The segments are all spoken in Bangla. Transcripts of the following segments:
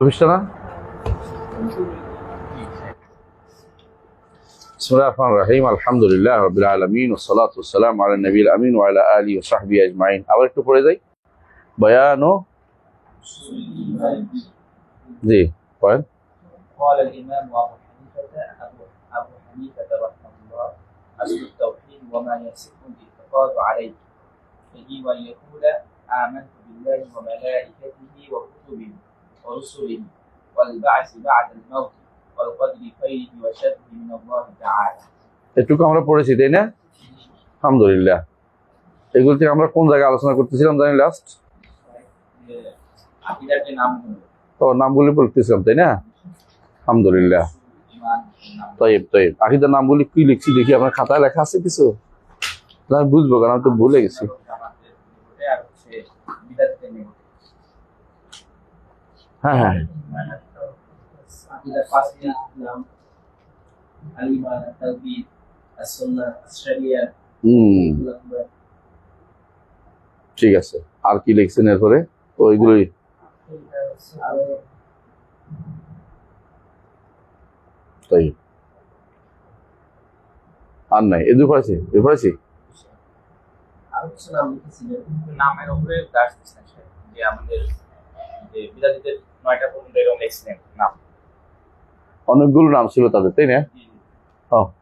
না? বিসমিল্লাহির রহমানির রহিম, আলহামদুলিল্লাহ রাব্বিল আলামিন ওয়াসসালাতু ওয়াসসালামু আলা নবিয়িল আমিন ওয়া আলা আলিহি ওয়া সাহবিহি আজমাইন। আবার একটু পড়ে যাই। বয়ান জি পড়েন। قال الإمام أبو حنيفة رحمه الله: أصل التوحيد وما يصح الاعتقاد عليه يجب أن يقول آمنت بالله وملائكته وكتبه ورسله والبعث بعد الموت والقدر خيره وشره من الله تعالى। এটুকু আমরা পড়েছি তাই না? আলহামদুলিল্লাহ। এগুলো থেকে আমরা কোন জায়গায় আলোচনা করতেছিলাম জানি? লাস্ট নামগুলি পড়তেছিলাম তাই না? আলহামদুলিল্লাহ। তৈব আকিদার নামগুলি কি লিখছি দেখি, আপনার খাতায় লেখা আছে কিছু? আমি বুঝবো, কারণ আমি তো ভুলে গেছি। হ্যাঁ হ্যাঁ ঠিক আছে। আর কি লিখছেন এরপরে? ওইগুলোই তাই আর নাই। এ পড়েছি নামের উপরে যে আমাদের যে বিদাতিদের 9টা পর্যন্ত এরকম লিখছিলেন নাম, অনেকগুলো নাম ছিল তাদের তাই না?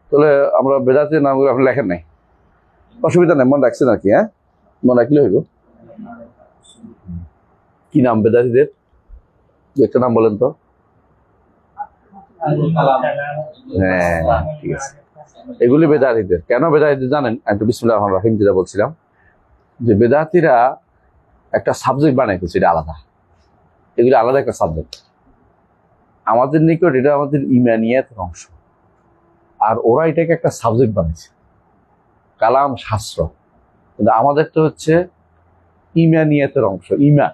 তাহলে আমরা বেদাতের নামগুলো আপনি লেখেন নাই, অসুবিধা নেই, মনে রাখছেন আর কি। হ্যাঁ মনে রাখলে হইব। কি নাম বেদাতিদের? একটা নাম বলেন তো। হ্যাঁ ঠিক আছে, এগুলি বেদাতিদের। কেন বেদাতিদের জানেন? একটু বিসমিল্লাহির রহমানির রহিম যেটা বলছিলাম, যে বেদাতিরা একটা সাবজেক্ট বানাইতেছে, এটা আলাদা, এগুলি আলাদা একটা সাবজেক্ট। আমাদের নিকট এটা আমাদের ইমানিয়াতের অংশ, আর ওরা এটাকে একটা সাবজেক্ট বানিয়েছে, কালাম শাস্ত্র। কিন্তু আমাদের তো হচ্ছে ইমানিয়াতের অংশ, ইমান।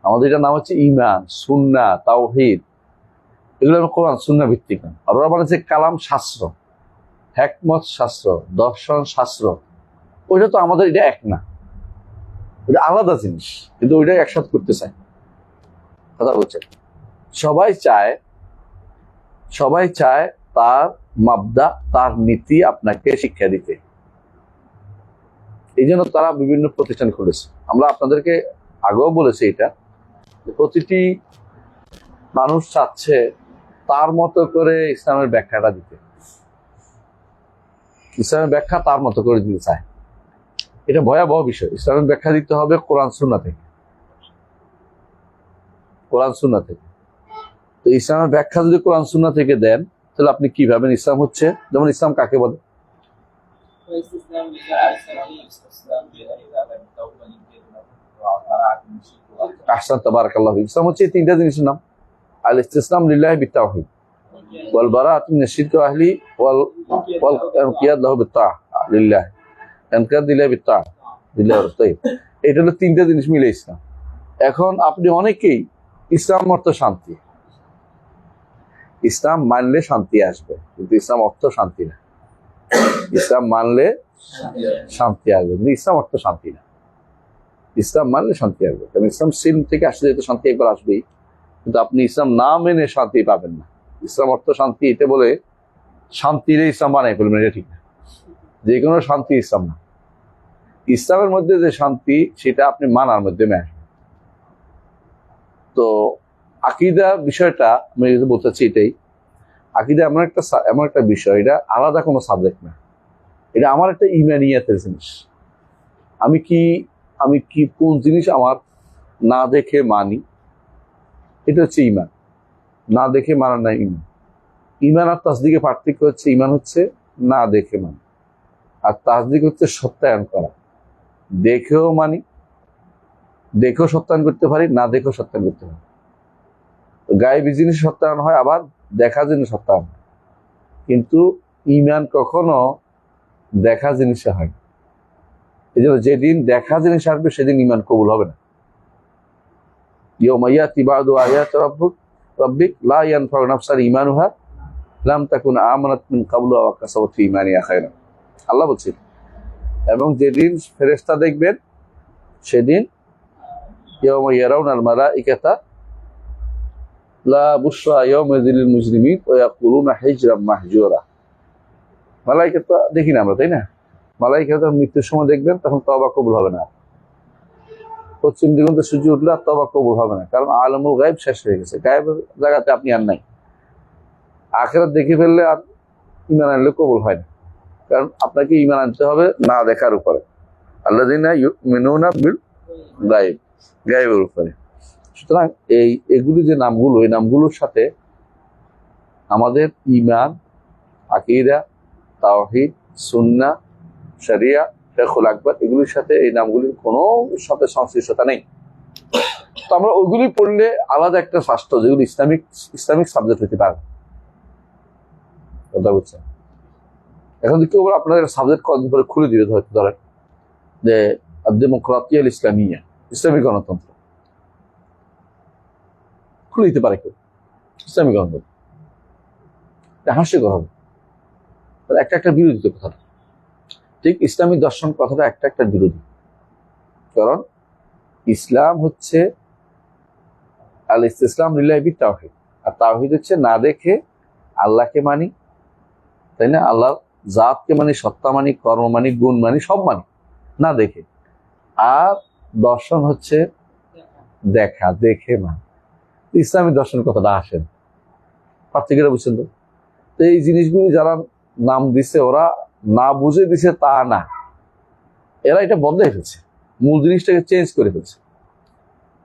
আমাদের এটার নাম হচ্ছে ইমান, সুন্নাহ, তাওহীদ। এগুলো কোরআন সুন্নাহ ভিত্তিক। আর ওরা বানিয়েছে কালাম শাস্ত্র, হিকমত শাস্ত্র, দর্শন শাস্ত্র। ওইটা তো আমাদের এটা এক না, ওইটা আলাদা জিনিস, কিন্তু ওইটা একসাথে করতে চায়। কথা বলছে, সবাই চায় তার মাবদা, তার নীতি আপনাকে শিক্ষা দিতে। এই জন্য তারা বিভিন্ন প্রতিষ্ঠান খুলেছে। আমরা আপনাদেরকে আগেও বলেছি এটা, প্রতিটি মানুষ চাচ্ছে তার মতো করে ইসলামের ব্যাখ্যাটা দিতে, ইসলামের ব্যাখ্যা তার মতো করে দিতে চায়। এটা ভয়াবহ বিষয়। ইসলামের ব্যাখ্যা দিতে হবে কোরআন সুন্নাহ থেকে, কোরআন সুন্নাহ থেকে। তো ইসলামের ব্যাখ্যা যদি কোরআন সুন্নাহ থেকে দেন, তাহলে আপনি কি ভাবেন ইসলাম হচ্ছে? যেমন ইসলাম কাকে বলে? আহসান তাবারাকাল্লাহু। ইসলাম হচ্ছে এই তিনটা জিনিসের নাম: আল ইসতিসলাম লিল্লাহি বিত্তাওহীদ, ওয়াল বারাআতু মিনাশ শিরকি ওয়া আহলি, ওয়াল ইনকিয়াদ লাহু বিত্তাআহ লিল্লাহ, ইনকিয়াদ লিল্লাহি বিত্তাআহ লিল্লাহি ওয়া রাসূলিহি। এটা হলো তিনটা জিনিস মিলে ইসলাম। এখন আপনি অনেকেই ইসলাম অর্থ শান্তি, ইসলাম মানলে শান্তি আসবে, কিন্তু ইসলাম অর্থ শান্তি না। ইসলাম মানলে শান্তি আসবে, কিন্তু ইসলাম অর্থ শান্তি না। ইসলাম মানলে শান্তি আসবে, কারণ ইসলাম সিন থেকে আসলে যেহেতু শান্তি একবার আসবেই, কিন্তু আপনি ইসলাম না মেনে শান্তি পাবেন না। ইসলাম অর্থ শান্তি এটা বলে শান্তির ইসলাম বানাই ফেলবেন, এটা ঠিক না। যে কোনো শান্তি ইসলাম না। ইসলামের মধ্যে যে শান্তি, সেটা আপনি মানার মধ্যে আসবে। তো আকীদা বিষয়টা আমি বলতে চাচ্ছি এটাই, আকীদা এমন একটা বিষয়, এটা আলাদা কোনো সাবজেক্ট না। এটা আমার একটা ইমানিয়াতের জিনিস। আমি কি কোন জিনিস আমার না দেখে মানি, এটা হচ্ছে ইমান। না দেখে মানার না ইমান। ইমান আর তাসদিকের পার্থক্য হচ্ছে, ইমান হচ্ছে না দেখে মানি, আর তাসদিক হচ্ছে সত্যায়ন করা। দেখেও মানি, দেখেও সত্যায়ন করতে পারি, না দেখেও সত্যায়ন করতে পারি। গায়েবী জিনিস সত্যায়ন হয়, আবার দেখা জিনিস সত্যায়ন হয়, কিন্তু ইমান কখনো দেখা জিনিসে হয় না। এই জন্য যেদিন দেখা জিনিস আসবে, সেদিন ইমান কবুল হবে না। ইয়াউমা ইয়াতি বা'দু আয়াতি রাব্বিক লা ইয়ানফাউ নাফসান ঈমানুহা লাম তাকুন আমানাত মিন ক্বাবলু আও কাসাবাত ফি ঈমানিহা খায়রান। আল্লাহ বলছেন, এবং যেদিন ফেরেশতা দেখবেন, সেদিন ইয়াউমা ইয়ারাউনাল মালাইকাতা লা বুশরা ইয়াউমাইযিল লিল মুজরিমিন ওয়া ইয়াকুলুনা হিজরাম মাহজুরা। মালায়েকা তো দেখি না আমরা, তাই না? মালায়েকা যখন মৃত্যুর সময় দেখবেন তখন তওবা কবুল হবে না। পশ্চিম দিগন্তে সূর্য উঠলে আর তওবা কবুল হবে না, কারণ আলমুল গায়ব শেষ হয়ে গেছে। গায়বের জায়গাতে আপনি আর নাই। আখিরাত দেখে ফেললে আর ঈমান আনলে কবুল হয় না, কারণ আপনাকে ঈমান আনতে হবে না দেখার উপরে। আল্লাযিনা ইউমিনুনা বিল গায়ব, গায়বের উপরে। সুতরাং এগুলি যে নামগুলো, এই নামগুলোর সাথে আমাদের ঈমান, আকীদা, তাওহীদ, সুন্নাহ, শরিয়া, ফিকহুল আকবার, এগুলির সাথে এই নামগুলির কোনো সাথে সংশ্লিষ্টতা নেই। তো আমরা ওইগুলি পড়লে আলাদা একটা শাস্ত্র, যেগুলি ইসলামিক সাবজেক্ট হতে পারে। কথা বুঝছেন? এখন কেউ আপনাদের সাবজেক্ট কদিন পরে খুলে দিবে, ধরেন যে ডেমোক্রাতিয়া ইসলামিয়া, ইসলামী গণতন্ত্র খুলে দিতে পারে কেউ, ইসলামী গণতন্ত্র। হাস্যকর হবে, একটা বিরোধী কথাটা। ঠিক ইসলামী দর্শন কথাটা একটা বিরোধী, কারণ ইসলাম হচ্ছে আল ইসতিসলাম লিল্লাহি বিত তাওহীদ, আর তাওহীদ হচ্ছে না দেখে আল্লাহকে মানি, তাই না? আল্লাহর জাতকে মানি, সত্তা মানি, কর্ম মানি, গুণ মানি, সব মানি না দেখে। আর দর্শন হচ্ছে দেখা, দেখে মানি। ইসলামী দর্শন কথাটা আসেন, পার্থক্যটা বুঝছেন তো? এই জিনিসগুলি যারা নাম দিছে, ওরা না বুঝে দিছে তা না, এরা এটা বদলাই ফেলছে, মূল জিনিসটাকে চেঞ্জ করে ফেলছে।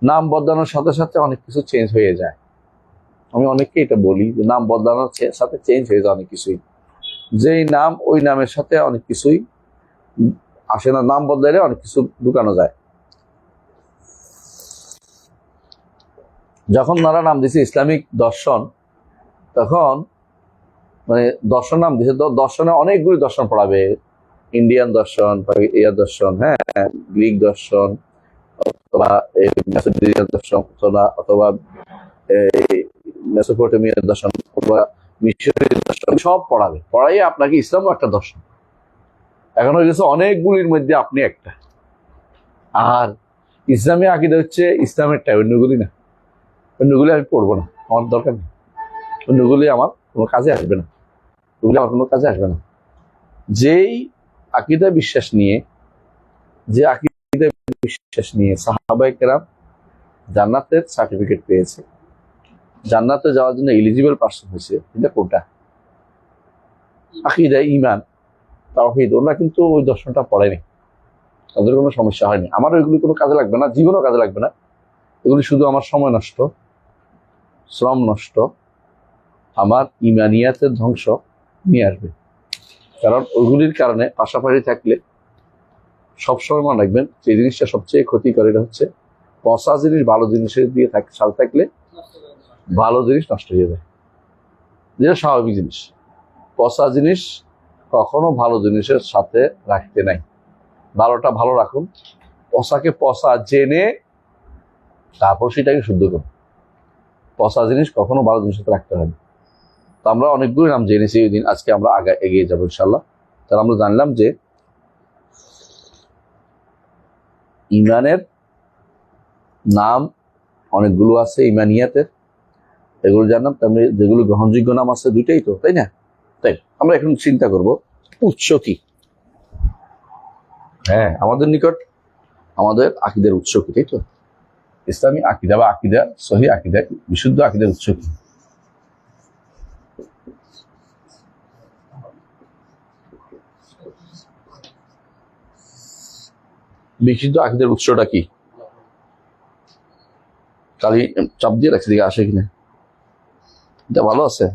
নাম বদলানোর সাথে সাথে অনেক কিছু চেঞ্জ হয়ে যায়। আমি অনেককে এটা বলি যে নাম বদলানোর সাথে চেঞ্জ হয়ে যায় অনেক কিছুই। যেই নাম ওই নামের সাথে অনেক কিছুই আসে না, নাম বদলাইলে অনেক কিছু ঢুকানো যায়। যখন ওনারা নাম দিছে ইসলামিক দর্শন, তখন মানে দর্শন নাম দিছে, দর্শনে অনেকগুলি দর্শন পড়াবে। ইন্ডিয়ান দর্শন, ইয়ার দর্শন, হ্যাঁ, গ্রিক দর্শন, অথবা মেসোপটেমিয়ার দর্শন, অথবা মেসোপটেমিয়ার দর্শন, অথবা মিশরের দর্শন, সব পড়াবে। পড়াই আপনাকে ইসলামও একটা দর্শন। এখন হয়ে গেছে অনেকগুলির মধ্যে আপনি একটা। আর ইসলামী আকীদা হচ্ছে ইসলামেরটা, অন্যগুলি না। অন্যগুলি আমি পড়বো না, আমার দরকার নেই। অন্যগুলি আমার কোনো কাজে আসবে না, ওগুলি আমার কোনো কাজে আসবে না। যেই আকীদা বিশ্বাস নিয়ে, সাহাবায়ে কেরাম জান্নাতের সার্টিফিকেট পেয়েছে, জান্নাতে যাওয়ার জন্য এলিজিবল পার্সন হয়েছে, এটা কোনটা? আকীদা, ঈমান, তাওহীদ। ওরা কিন্তু ওই দর্শনটা পড়েনি, তাদের কোনো সমস্যা হয়নি। আমার ওইগুলি কোনো কাজে লাগবে না, জীবনও কাজে লাগবে না। এগুলি শুধু আমার সময় নষ্ট, শ্রম নষ্ট, আমার ঈমানিয়াতের ধ্বংস নিয়ে আসবে। কারণ ওইগুলির কারণে পাশাপাশি থাকলে সবসময় মনে রাখবেন যে জিনিসটা সবচেয়ে ক্ষতিকর, এটা হচ্ছে পচা জিনিস ভালো জিনিসের দিয়ে সাথে থাকলে ভালো জিনিস নষ্ট হয়ে যায়, যেটা স্বাভাবিক জিনিস। পচা জিনিস কখনো ভালো জিনিসের সাথে রাখতে নাই। ভালোটা ভালো রাখুন, পচাকে পচা জেনে তারপর সেটাকে শুদ্ধ করুন। পচা জিনিস কখনো ভালো জিনিসের সাথে রাখতে হবে। তো আমরা অনেকগুলো নাম জেনেছি ওই দিন, আজকে আমরা আগে এগিয়ে যাবো ইনশাল্লাহ। তাহলে আমরা জানলাম যে ঈমানের নাম অনেকগুলো আছে, ঈমানিয়াতের, এগুলো জানলাম। তেমনি যেগুলো গ্রহণযোগ্য নাম আছে দুইটাই তো, তাই না? তাই আমরা এখন চিন্তা করব উৎস কি। হ্যাঁ, আমাদের নিকট আমাদের আকীদার উৎস কি, তাই তো? ইসলামী আকীদা বা আকীদা, সহিহ আকীদা, বিশুদ্ধ আকীদার উৎস কি? বিশুদ্ধ আকীদার উৎসটা কি? কালি চাপ দিয়ে রাখছি, দিকে আসে কিনা? এটা ভালো আছে,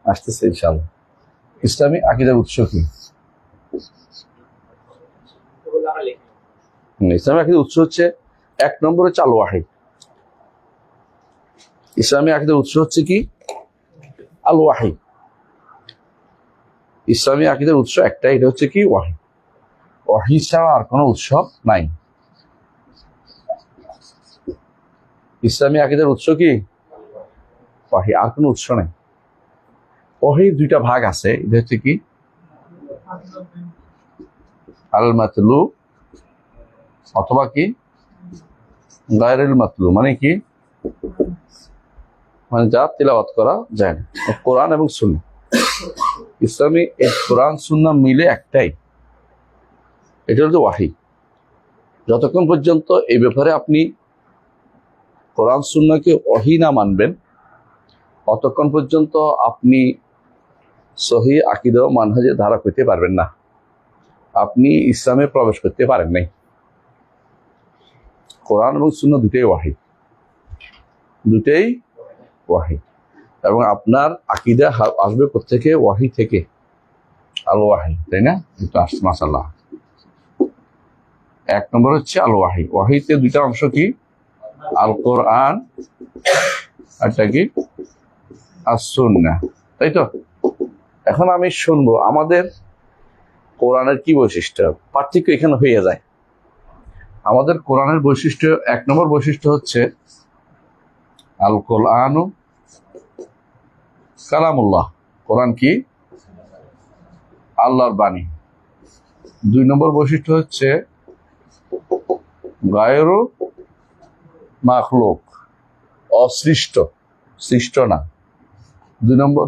আসতেছে ইনশাআল্লাহ। ইসলামী আকীদার উৎস কি? ইসলামী আকীদার উৎস হচ্ছে 1 নম্বরে হচ্ছে আল ওয়াহী। ইসলামী আকীদার উৎস হচ্ছে কি? আল ওয়াহী। ইসলামী আকীদার উৎস একটাই, এটা হচ্ছে কি? ওয়াহী। ওয়াহী ছাড়া আর কোনো উৎস নাই। ইসলামী আকীদার উৎস কি? ওয়াহী, আর কোনো উৎস নাই। ওয়াহীর দুইটা ভাগ আছে, এটা হচ্ছে কি? আল মাতলু অথবা কি গায়রুল মাতলু। মানে কি? মানে যা তিলাওয়াত করা যায় না, কোরআন এবং সুন্নাহ। ইসলামী এই কোরআন সুন্নাহ মিলে একটাই, এটা হচ্ছে ওয়াহি। যতক্ষণ পর্যন্ত এই ব্যাপারে আপনি কোরআন সুন্নাহকে ওয়াহি না মানবেন, অতক্ষণ পর্যন্ত আপনি সহি আকীদা ও মানহাজের ধারা পেতে পারবেন না, আপনি ইসলামে প্রবেশ করতে পারেন নাই। কোরআন এবং সুন্নাহ দুটোই ওয়াহি, দুটোই ওয়াহি। এবং আপনার আকীদা আসবে কোত্থেকে? ওয়াহি থেকে, আল ওয়াহি, তাই না? এটা আসছে মাশাআল্লাহ। এক নম্বর হচ্ছে আল ওয়াহি। ওয়াহিতে দুইটা অংশ কি? আল কোরআন, একটা কি? as-সুন্নাহ, তাই তো? এখন আমি শুনবো আমাদের কোরআনের কি বৈশিষ্ট্য, পার্থক্য এখানে হয়ে যায়। আমাদের কোরআনের বৈশিষ্ট্য, এক নম্বর বৈশিষ্ট্য হচ্ছে আল কোরআন কালামুল্লাহ, কোরআন কি? আল্লাহর বাণী। দুই নম্বর বৈশিষ্ট্য হচ্ছে গায়রু মাখলুক, অসৃষ্ট, সৃষ্ট না।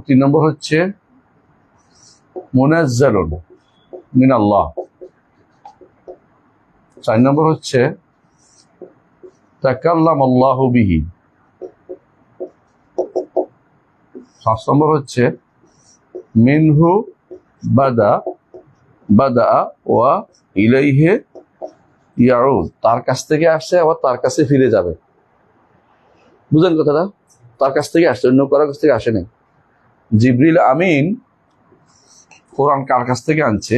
তিন নম্বর হচ্ছে মুনাজ্জালুন মিনাল্লাহ। চার নম্বর হচ্ছে তাকাল্লামাল্লাহু বিহি। পাঁচ নম্বর হচ্ছে মিনহু বাদা ওয়া ইলাইহি ইয়াউদ, তার কাছ থেকে আসছে আবার তার কাছে ফিরে যাবে। বুঝলেন কথাটা? তার কাছ থেকে আসছে, অন্য কারোর কাছ থেকে আসে নাই। জিবরিল আমিন কোরআন কার কাছ থেকে আনছে?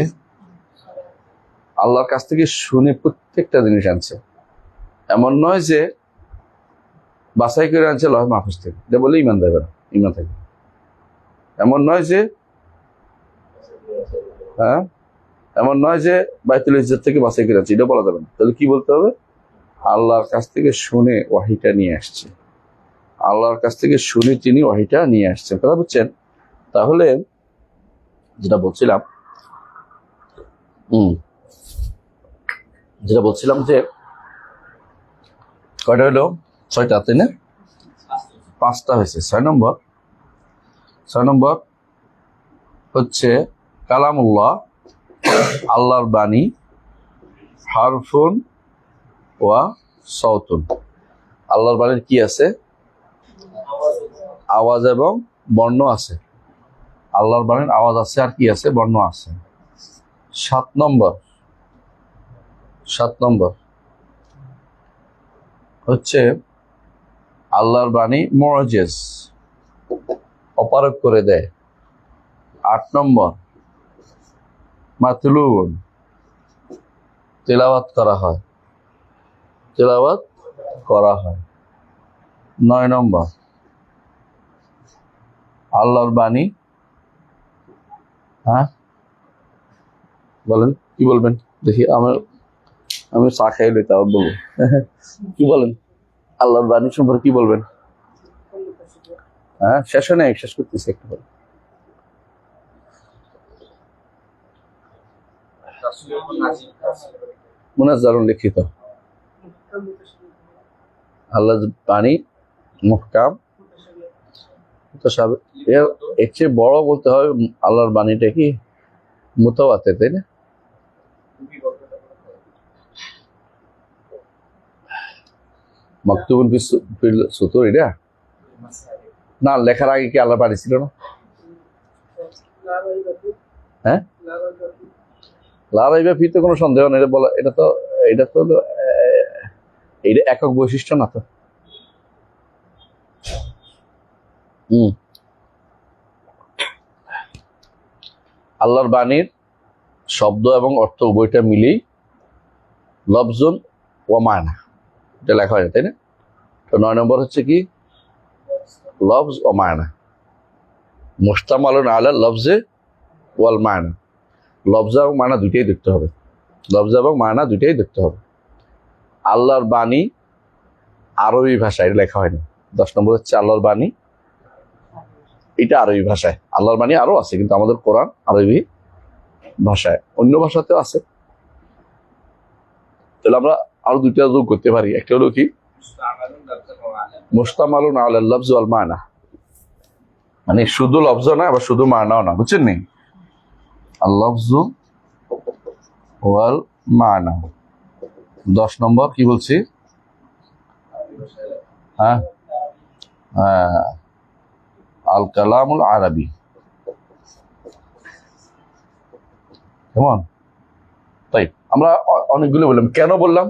আল্লাহর কাছ থেকে শুনে প্রত্যেকটা জিনিস আনছে। এমন নয় যে বাছাই করে আনছে লৌহ মাহফুজ থেকে, এটা বলে ইমান দেবে না, ইমান থেকে। এমন নয় যে এমন নয় যে বাইতুল ইজ্জত থেকে বাছাই করে আনছে, এটা বলা যাবে না। তাহলে কি বলতে হবে? আল্লাহর কাছ থেকে শুনে ওয়াহিটা নিয়ে আসছে, আল্লাহর কাছ থেকে শুনে তিনি ওয়াহিটা নিয়ে আসছেন। কথা বুঝছেন? তাহলে যেটা বলছিলাম যে কয়টা হলো? 6টা, তাই না? 5টা হয়েছে। 6 নম্বর হচ্ছে কালামুল্লাহ, আল্লাহর বাণী, হারফুন ওয়া সাউতুন। আল্লাহর বাণীর কি আছে? আওয়াজ এবং বর্ণ আছে। আল্লাহর বাণীর আওয়াজ আছে, আর কি আছে? বর্ণ আছে। 7 নম্বর হচ্ছে আল্লাহর বাণী মুআজিজ, অপারগ করে দেয়। 8 নম্বর মাতলুন, তেলাওয়াত করা হয়। 9 নম্বর আল্লাহর বাণী, বলেন কি বলবেন দেখি? আমি চা খাই লই, তাও বলবো। কি বলেন আল্লাহর বাণী সম্পর্কে কি বলবেন? শেষ হয় নাই, শেষ করতেছি একটু পরে। মুনাজ্জালুন লিখিত, আল্লাহর বাণী মুহকাম, এর চেয়ে বড় বলতে হবে আল্লাহর বাণীটা কি? মুতাওয়াতির, তাই না? মাকতুবুন ফিল সুতুর, এটা না লেখার আগে কি আল্লাহর বাণী ছিল না? লা রাইবা ফিতে কোনো সন্দেহ নেই, এটা বলা, এটা তো এটা একক বৈশিষ্ট্য না তো। আল্লাহর বাণীর শব্দ এবং অর্থ উভয়টা মিলেই লফজুন ওয়া মানা, এটা লেখা হয়, তাই না? তো 9 নম্বর হচ্ছে কি? লফজ ও মানা, মুশতামালুন আলা লফজে ওয়াল মানা। লফজ এবং মানা দুইটাই দেখতে হবে, আল্লাহর বাণী আরবি ভাষায়, এটা লেখা হয়নি। 10 নম্বর হচ্ছে আল্লাহর বাণী, এটা আরবি ভাষায়। আল্লাহর বাণী আরো আছে, কিন্তু আমাদের কোরআন আরবি ভাষায়, অন্য ভাষাতেও আছে। তাহলে আমরা আরো দুইটা যোগ করতে পারি। একটা হলো কি? أعلم. মুস্তামালুন আলা লফজ ওয়াল মানা, মানে শুধু লফজ না, আবার শুধু মানাও না, বুঝছেন নি? আল লফজ ওয়াল মানা। 10 নম্বর কি বলছি? হ্যাঁ, আল কালামুল আরবি। কেমন? তাই আমরা অনেকগুলো বললাম। কেন বললাম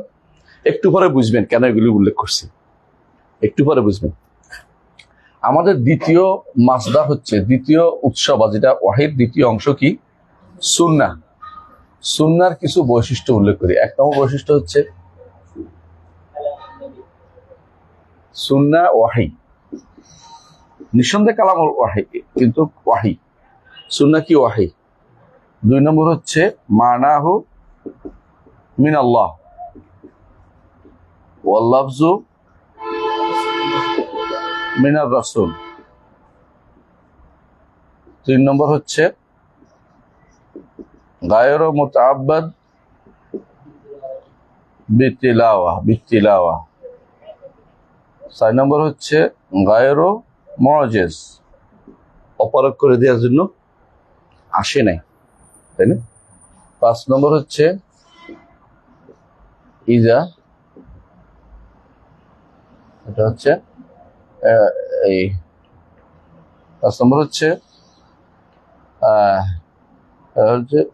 একটু পরে বুঝবেন, কেন এগুলি উল্লেখ করছি একটু পরে বুঝবেন। আমাদের দ্বিতীয় মাসদার হচ্ছে, দ্বিতীয় উৎস বা যেটা ওয়াহিদ, দ্বিতীয় অংশ কি? সুন্নাহ। সুন্নাহর কিছু বৈশিষ্ট্য উল্লেখ করি। 1 নম্বর বৈশিষ্ট্য হচ্ছে সুন্নাহ ওয়াহি। নিঃসন্দেহে কালাম ওয়াহি, কিন্তু ওয়াহি। সুন্নাহ কি? ওয়াহি। 2 নম্বর হচ্ছে মানাহু মিন আল্লাহ ওয়াল লাফজু মিনার রাসূল। 3 নম্বর হচ্ছে গায়রু মুতাআব্বাদ বিতিলাওয়া। 4 নম্বর হচ্ছে গায়রু মুআজিজ, অপরাগ করে দেওয়ার জন্য আসে নাই, তাই না? 5 নম্বর হচ্ছে ইজা, এটা হচ্ছে এই 5 নম্বর হচ্ছে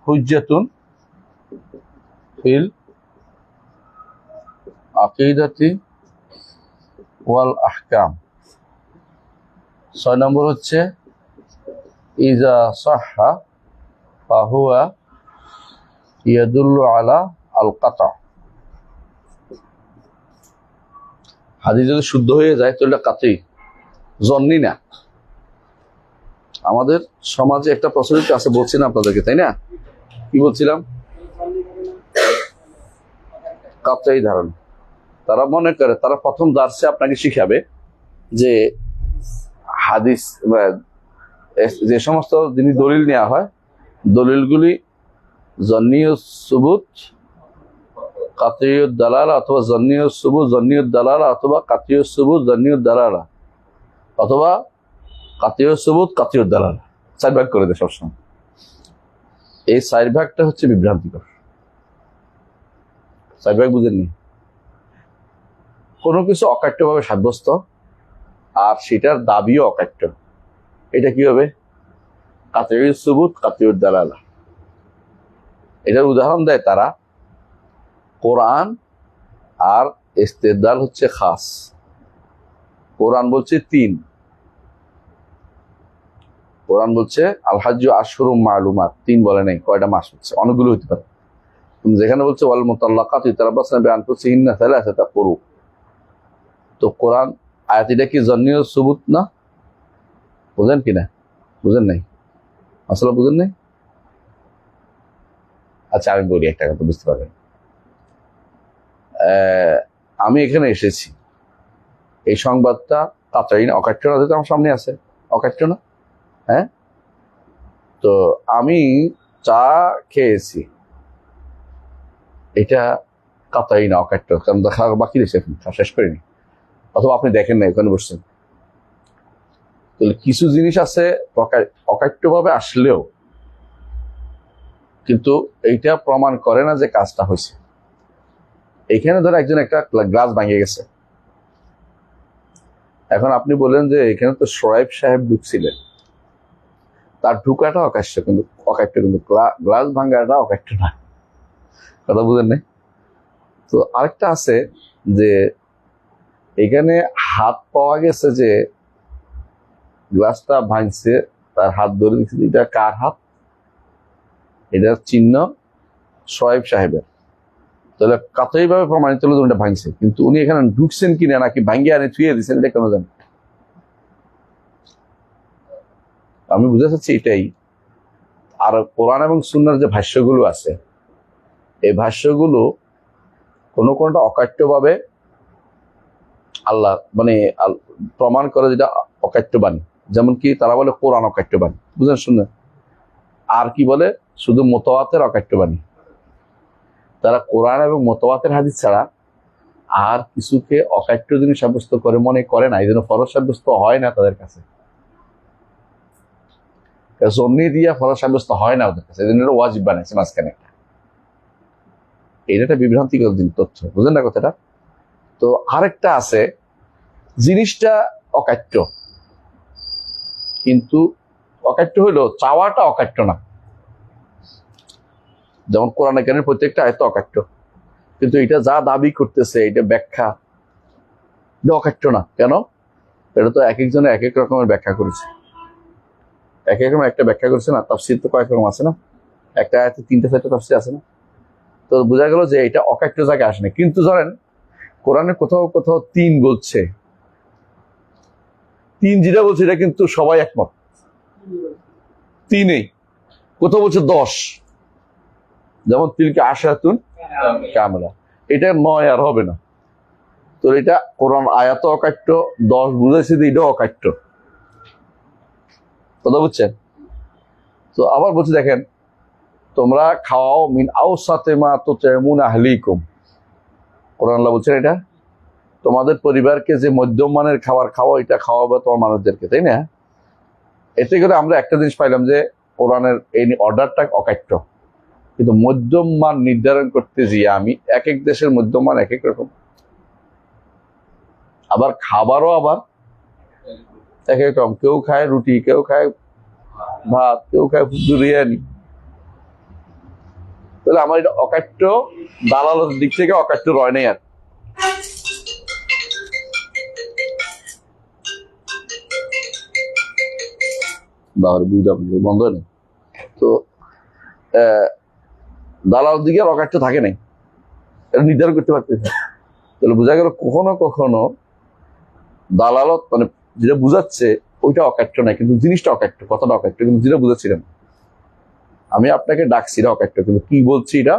হুজ্জাতুন ফিল আকিদাতি ওয়াল আহকাম। 6 নম্বর হচ্ছে ইজা সাহহা ফাহুয়া ইয়াদুল্লু আলা আল কাতা। হাদিস যদি শুদ্ধ হয়ে যায় তাহলে কাতই, জন্নি না। আমাদের সমাজে একটা প্রচলিত আছে, বলছি না আপনাদেরকে, তাই না? কি বলছিলাম? কাতই ধারণা। তারা মনে করে, তারা প্রথম দার্সে আপনাকে শিখাবে যে হাদিস যে সমস্ত যিনি দলিল নেওয়া হয়, দলিলগুলি জন্নীয় সুবুত, কাতইয়ুদ দালালা, অথবা জন্নীয় সুবুত জন্নীয়ুদ দালালা, অথবা কাতইয়ুদ সুবুত জন্নীয়ুদ দালালা, অথবা কাতইয়ুদ সুবুত কাতইয়ুদ দালালা। 4 ভাগ করে দেয় সবসময়। এই 4 ভাগটা হচ্ছে বিভ্রান্তিকর। 4 ভাগ বুঝেননি? কোনো কিছু অকাট্যভাবে সাব্যস্ত আর সেটার দাবিও অকাট্য, এটা কি হবে? কাতইয়ুদ সুবুত কাতইয়ুদ দালালা। এটার উদাহরণ দেয় তারা কোরআন আর ইস্তেদলাল হচ্ছে খাস। কোরআন বলছে 3, কোরআন বলছে আল হাজ্জু আশহুরুম মালুমাত, 3 বলে নাই, কয়টা মাস হচ্ছে, অনেকগুলো হতে পারে। তুমি যেখানে বলছে ওয়াল মুতাল্লাকাতু ইয়াতারাব্বাসনা বিআনফুসিহিন্না সালাসাতা কুরু, তো কোরআন আয়াত এটা কি জন্নীয় সুবুত না? বুঝেন কিনা? বুঝেন নাই? আসলে বুঝেন নাই? আচ্ছা আমি বলি, একটা কথা বুঝতে পারবেন। আমি এখানে এসেছি, এই সংবাদটা কাতই না, অকাট্য না, যেটা আমার সামনে আছে, অকাট্য না? হ্যাঁ, তো আমি চা খেয়েছি, এটা কাতই না, অকাট্য, কারণ দেখা বাকি রয়েছে, শেষ করিনি, অথবা আপনি দেখেন না, ওখানে বসছেন। তাহলে কিছু জিনিস আছে অকাট্যভাবে আসলেও কিন্তু এইটা প্রমাণ করে না যে কাজটা হয়েছে। এখানে ধর একজন একটা গ্লাস ভাঙিয়ে গেছে, এখন আপনি বলেন যে এখানে তো শোয়েব সাহেব ঢুকছিলেন, তার ঢুকাটা অকাট্য, কিন্তু গ্লাস ভাঙাটা অকাট্য না। কথা বুঝেন নাই? তো আরেকটা আছে যে এখানে হাত পাওয়া গেছে, যে গ্লাসটা ভাঙছে, তার হাত ধরে দিচ্ছে, এটা কার হাত? এটার চিহ্ন শোয়েব সাহেবের। তাহলে কাতই ভাবে প্রমাণিত হলো এটা ভাঙছে, কিন্তু উনি এখানে ঢুকছেন কিনা নাকি ভাঙ্গিয়ে আনে থুয়ে দিচ্ছেন, এটা কেন জানেন? আমি বুঝতে চাচ্ছি এটাই। আর কোরআন এবং সুন্নাহর যে ভাষ্যগুলো আছে, এই ভাষ্যগুলো কোনটা অকাট্যভাবে আল্লাহ মানে প্রমাণ করে যেটা অকাট্য বাণী। যেমন কি তারা বলে কোরআন অকাট্য বাণী, বুঝলেন? শুনলেন? আর কি বলে? শুধু মুতাওয়াতির অকাট্য বাণী। তারা কোরআন এবং মুতাওয়াতির হাদিস ছাড়া আর কিছুকে অকাট্য জিনিস সাব্যস্ত করে মনে করে না, এই জন্য ফরজ সাব্যস্ত হয় না তাদের কাছে, জন্নি দিয়া ফরজ সাব্যস্ত হয় না ওদের কাছে, এই জন্য ওয়াজিব বানাইছে মাঝখানে। এটা একটা বিভ্রান্তিকর তথ্য, বুঝলেন না কথাটা? তো আরেকটা আছে, জিনিসটা অকাট্য, কিন্তু অকাট্য হইলো চাওয়াটা অকাট্য না। যেমন কোরআন কারীমের প্রত্যেকটা আয়াত অকাট্য, কিন্তু এটা যা দাবি করতেছে এটা ব্যাখ্যা, এটা অকাট্য না। কেন? এটা তো এক একজনে এক এক রকমের ব্যাখ্যা করেছে, এক এক রকম একটা ব্যাখ্যা করেছে না। তাফসীর তো কয়েক রকম আছে না, একটা আয়াতে 3-4টা তাফসীর আছে না। তো বোঝা গেল যে এটা অকাট্য জায়গায় আসে না। কিন্তু ধরেন কোরআনে কোথাও কোথাও 3 বলছে, 3 যেটা বলছে এটা কিন্তু সবাই একমত, 3-ই। কোথাও বলছে 10, যেমন তিলকে আশাতুন কামিলা, এটা 9 আর হবে না। তো এটা কোরআন আয়াত অকাট্য, 10 বুঝাইছে যে এটা অকাট্য, কথা বুঝছেন? তো আবার বলছে দেখেন, তোমরা খাওয়াও মিন আওসাতে মা তুতিমুন আহলিকুম, কোরআন আল্লাহ বলছেন এটা তোমাদের পরিবারকে যে মধ্যম মানের খাবার খাওয়া, এটা খাওয়াবে তোমার মানুষদেরকে, তাই না? এতে করে আমরা একটা জিনিস পাইলাম যে কোরআনের এই অর্ডারটা অকাট্য, কিন্তু মধ্যম মান নির্ধারণ করতে গিয়ে আমি এক এক দেশের মধ্যম মান এক এক রকম, আবার খাবারও আবার এক এক রকম, কেউ খায় রুটি, কেউ খায় ভাত, কেউ খায় বিরিয়ানি। তাহলে আমার এটা অকাট্য, দালালের দিক থেকে অকাট্য রয় নাই আর। বন্ধ নেই তো, দালাল দিকে আর অকাট্য থাকে নাই, এটা নির্ধারণ করতে পারতেছে। তাহলে বোঝা গেল কখনো কখনো দালালত মানে যেটা বুঝাচ্ছে ওইটা অকাট্য নাই, কিন্তু জিনিসটা অকাট্য, কথাটা অকাট্য, কিন্তু যেটা বুঝাচ্ছিলেন আমি আপনাকে ডাকছি এটা অকাট্য, কিন্তু কি বলছি এটা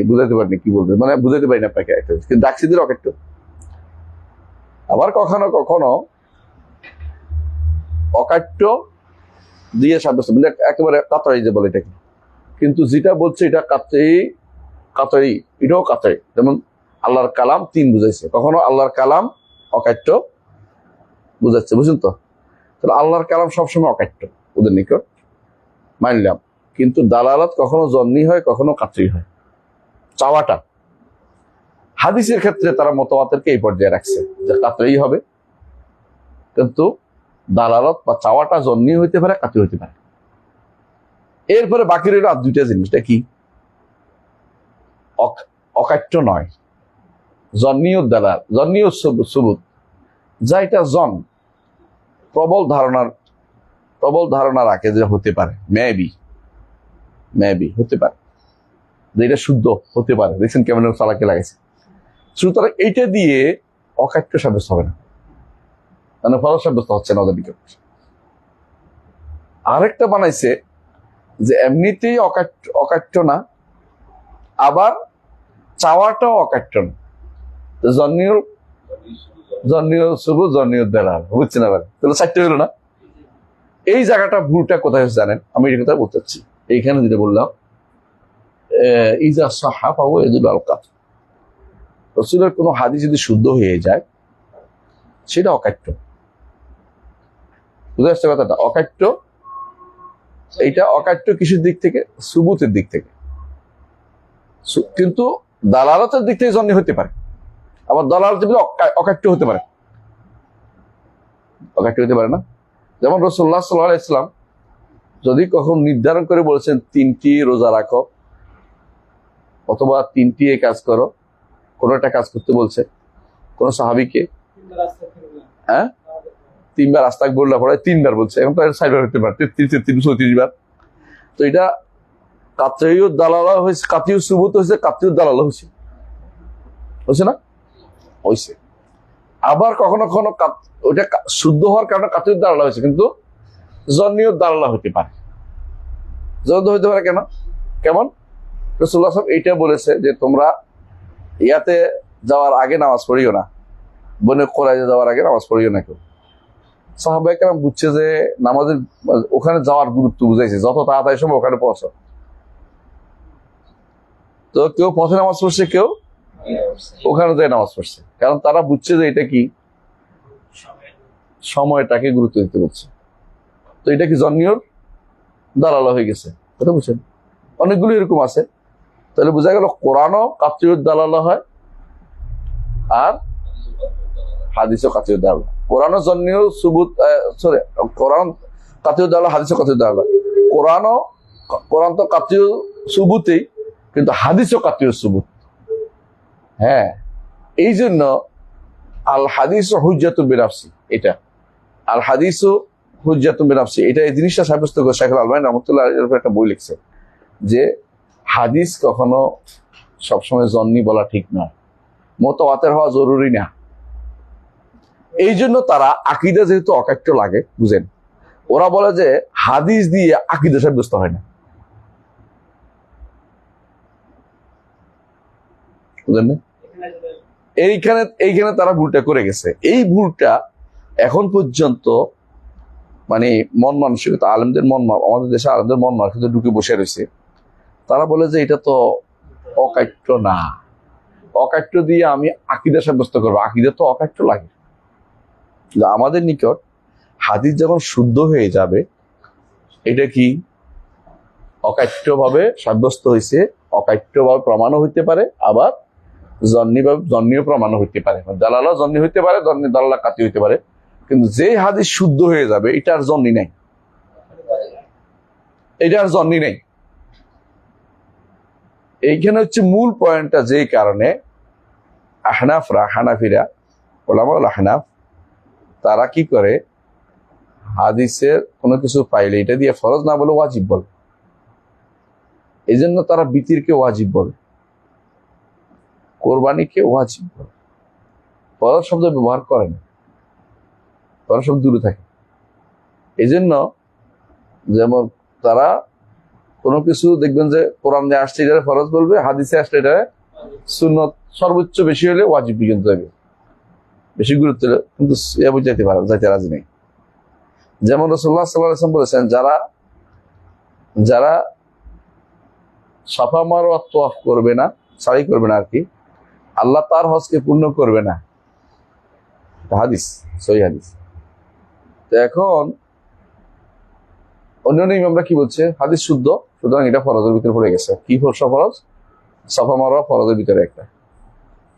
বুঝাইতে পারিনি, কি বলতে মানে বুঝাইতে পারিনি আপনাকে, কিন্তু ডাকছি দিলে অকাট্য। আবার কখনো কখনো অকাট্য দিয়ে সাব্যস্ত, মানে একেবারে কাতারি যে বলে এটাকে, কিন্তু যেটা বলছে এটা কাতারি, এটাও কাতারি। যেমন আল্লাহর কালাম 3 বুঝাইছে, কখনো আল্লাহর কালাম অকাট্য বুঝাচ্ছে, বুঝুন তো? তাহলে আল্লাহর কালাম সবসময় অকাট্য ওদের নিকট মানলাম, কিন্তু দালালত কখনো জন্নি হয়, কখনো কাতরি হয়, চাওয়াটা। হাদিসের ক্ষেত্রে তারা মতবাদেরকে এই পর্যায়ে রাখছে যে কাতরি হবে, কিন্তু দালালত বা চাওয়াটা জন্নি হইতে পারে, কাতরি হইতে পারে। এরপরে বাকি রইল আর 2টা জিনিসটা কি, অকাট্য নয়, জন্নি ও দালাল, জন্নি ও সুবুত, যা এটা জন প্রবল ধারণা রাখে যে হতে পারে, মেবি হতে পারে যে এটা শুদ্ধ হতে পারে। দেখছেন কেমন চালাকে লাগাইছে। সুতরাং এইটা দিয়ে অকাট্য সাব্যস্ত হবে না, মানে ফরজ সাব্যস্ত হচ্ছে না ওদের দিকে। আরেকটা বানাইছে যে এমনিতেই অকাট্য না, আবার চাওয়াটাও অকাট্য না, জন্নীয় সুবুত, জন্নীয় দালাল, বুঝছেন? আবার তাহলে 4টে হলো না? এই জায়গাটা ভুলটা কোথায় হচ্ছে জানেন? আমি এই কথা বলতে চাচ্ছি, এইখানে যেটা বললাম ইজা সাহাফা ওয়া ইয়াদুল আলকাত, রাসূলের কোনো হাদিস যদি শুদ্ধ হয়ে যায় সেটা অকাট্য, বুঝতে পারছে কথাটা? অকাট্য, এইটা অকাট্য কিসের দিক থেকে? সুবুতের দিক থেকে, কিন্তু দালালতের দিক থেকে জন্নি হতে পারে, আবার দালালত অকাট্য হতে পারে, অকাট্য হতে পারে না। যেমন রাসূলুল্লাহ সাল্লাল্লাহু আলাইহি ওয়াসাল্লাম যদি কখন নির্ধারণ করে বলেছেন 3টি রোজা রাখো অথবা 3টি এই কাজ করো, কোন একটা কাজ করতে বলছে কোন সাহাবীকে, 3বার আস্তাগফিরুল্লাহ পড়ে 3বার বলছে, এখন তো 4বার হতে পারে, 33 বার। তো এটা কাতইউ দালালা হয়েছে, কাতইউ সুবুত হয়েছে, কাতইউ দালালা হয়েছে না? হয়েছে। আবার কখনো কখনো ওইটা শুদ্ধ হওয়ার কারণে কাতইউ দালালা হয়েছে, কিন্তু জন্নীয় দালালা হতে পারে। জন্দ হইতে পারে কেন? কেমন? রাসূলুল্লাহ সাল্লাল্লাহু আলাইহি ওয়াসাল্লাম এইটা বলেছে যে তোমরা ইয়াতে যাওয়ার আগে নামাজ পড়িও না, বনে কোরাইজে যাওয়ার আগে নামাজ পড়িও না কেউ। সাহাবায়ে কেরাম বুঝছে যে নামাজের ওখানে যাওয়ার গুরুত্ব বুঝাইছে, যত তাড়াতাড়ি সম্ভব ওখানে পৌঁছো। তো কেউ পথে নামাজ পড়ছে, কেউ ওখানে যায় নামাজ পড়ছে, কারণ তারা বুঝছে যে এটা কি সময়টাকে গুরুত্ব দিতে বলছে। তো এটা কি জন্নিয়র দালালা হয়ে গেছে, কথা বুঝছেন? অনেকগুলো এরকম আছে। তাহলে বোঝা গেল কোরআনও কাতরিয়ত দালালা হয় আর হাদিসও কাতরিয়ত দালালা। কোরআনও জন্নিয় সুবুত, সরি, কোরআন কাতরিয়ত দালালা, হাদিসও কাতরিয়ত দালালা। কোরআন তো কাতরিয় সুবুতেই, কিন্তু হাদিসও কাতরিয় সুবুত। হ্যাঁ, এই জন্য আল হাদিস হুজ্জাতুন বিনাফসি, এটা আল হাদিস হুজ্জাতুন বিনাফসি, এটা এই জিনিসটা সাব্যস্ত করে শেখ আলবানী রহমতুল্লাহ এর উপর একটা বই লিখছে যে হাদিস কখনো সবসময় জন্নি বলা ঠিক নয়, মুতাওয়াতির হওয়া জরুরি না। এই জন্য তারা আকীদা যেহেতু অকাট্য লাগে, বুঝেন, ওরা বলে যে হাদিস দিয়ে আকীদা সাব্যস্ত হয় না, বুঝলেন না? এইখানে তারা ভুলটা করে গেছে। এই ভুলটা এখন পর্যন্ত মানে মন মানসিকতা আলেমদের আমাদের দেশে আলেমদের মন মানসিকতা ঢুকে বসে রয়েছে। তারা বলে যে এটা তো অকাট্য না, অকাট্য দিয়ে আমি আকীদা সাব্যস্ত করবো, আকীদা তো অকাট্য লাগে। আমাদের নিকট হাদিস যখন শুদ্ধ হয়ে যাবে, এটা কি অকাট্য ভাবে সাব্যস্ত হয়েছে, অকাট্য ভাবে প্রমাণও হইতে পারে, আবার জন্নীয় প্রমাণও হইতে পারে, দালালা জন্নি হইতে পারে, দালালা কাতি হইতে পারে। কিন্তু যে হাদিস শুদ্ধ হয়ে যাবে এটা আর জন্নি নাই, এটা আর জন্নি নেই। এইখানে হচ্ছে মূল পয়েন্টটা, যেই কারণে হানাফিরা ওলামাউল আহনাফ তারা কি করে, হাদিসের কোনো কিছু পাইলে এটা দিয়ে ফরজ না বলে ওয়াজিব বলে। এই জন্য তারা বিতিরকে ওয়াজিব বলে, কোরবানিকে ওয়াজিব বলে, ফরজ শব্দ ব্যবহার করে না, ফরজ শব্দ দূরে থাকে। এই জন্য যেমন তারা কোনো কিছু দেখবেন যে কোরআনে আসছে এটা ফরজ বলবে, হাদিসে আসলে এটা সুন্নত, সর্বোচ্চ বেশি হলে ওয়াজিব পর্যন্ত যাবে, বেশি গুরুত্ব কিন্তু যাইতে রাজি নেই। যেমন রাসূলুল্লাহ সাল্লাল্লাহু আলাইহি ওয়াসাল্লাম বলেছেন, যারা সাফা মারওয়া তাওয়াফ করবে না, সাই করবে না আর কি, আল্লাহ তার হজকে পূর্ণ করবে না। হাদিস, সহিহ হাদিস। তো এখন অন্যান্য ইমামরা কি বলছে, হাদিস শুদ্ধ, সুতরাং এটা ফরজের ভিতরে পড়ে গেছে। কি ফরজ? সাফা মারওয়া ফরজের ভিতরে একটা,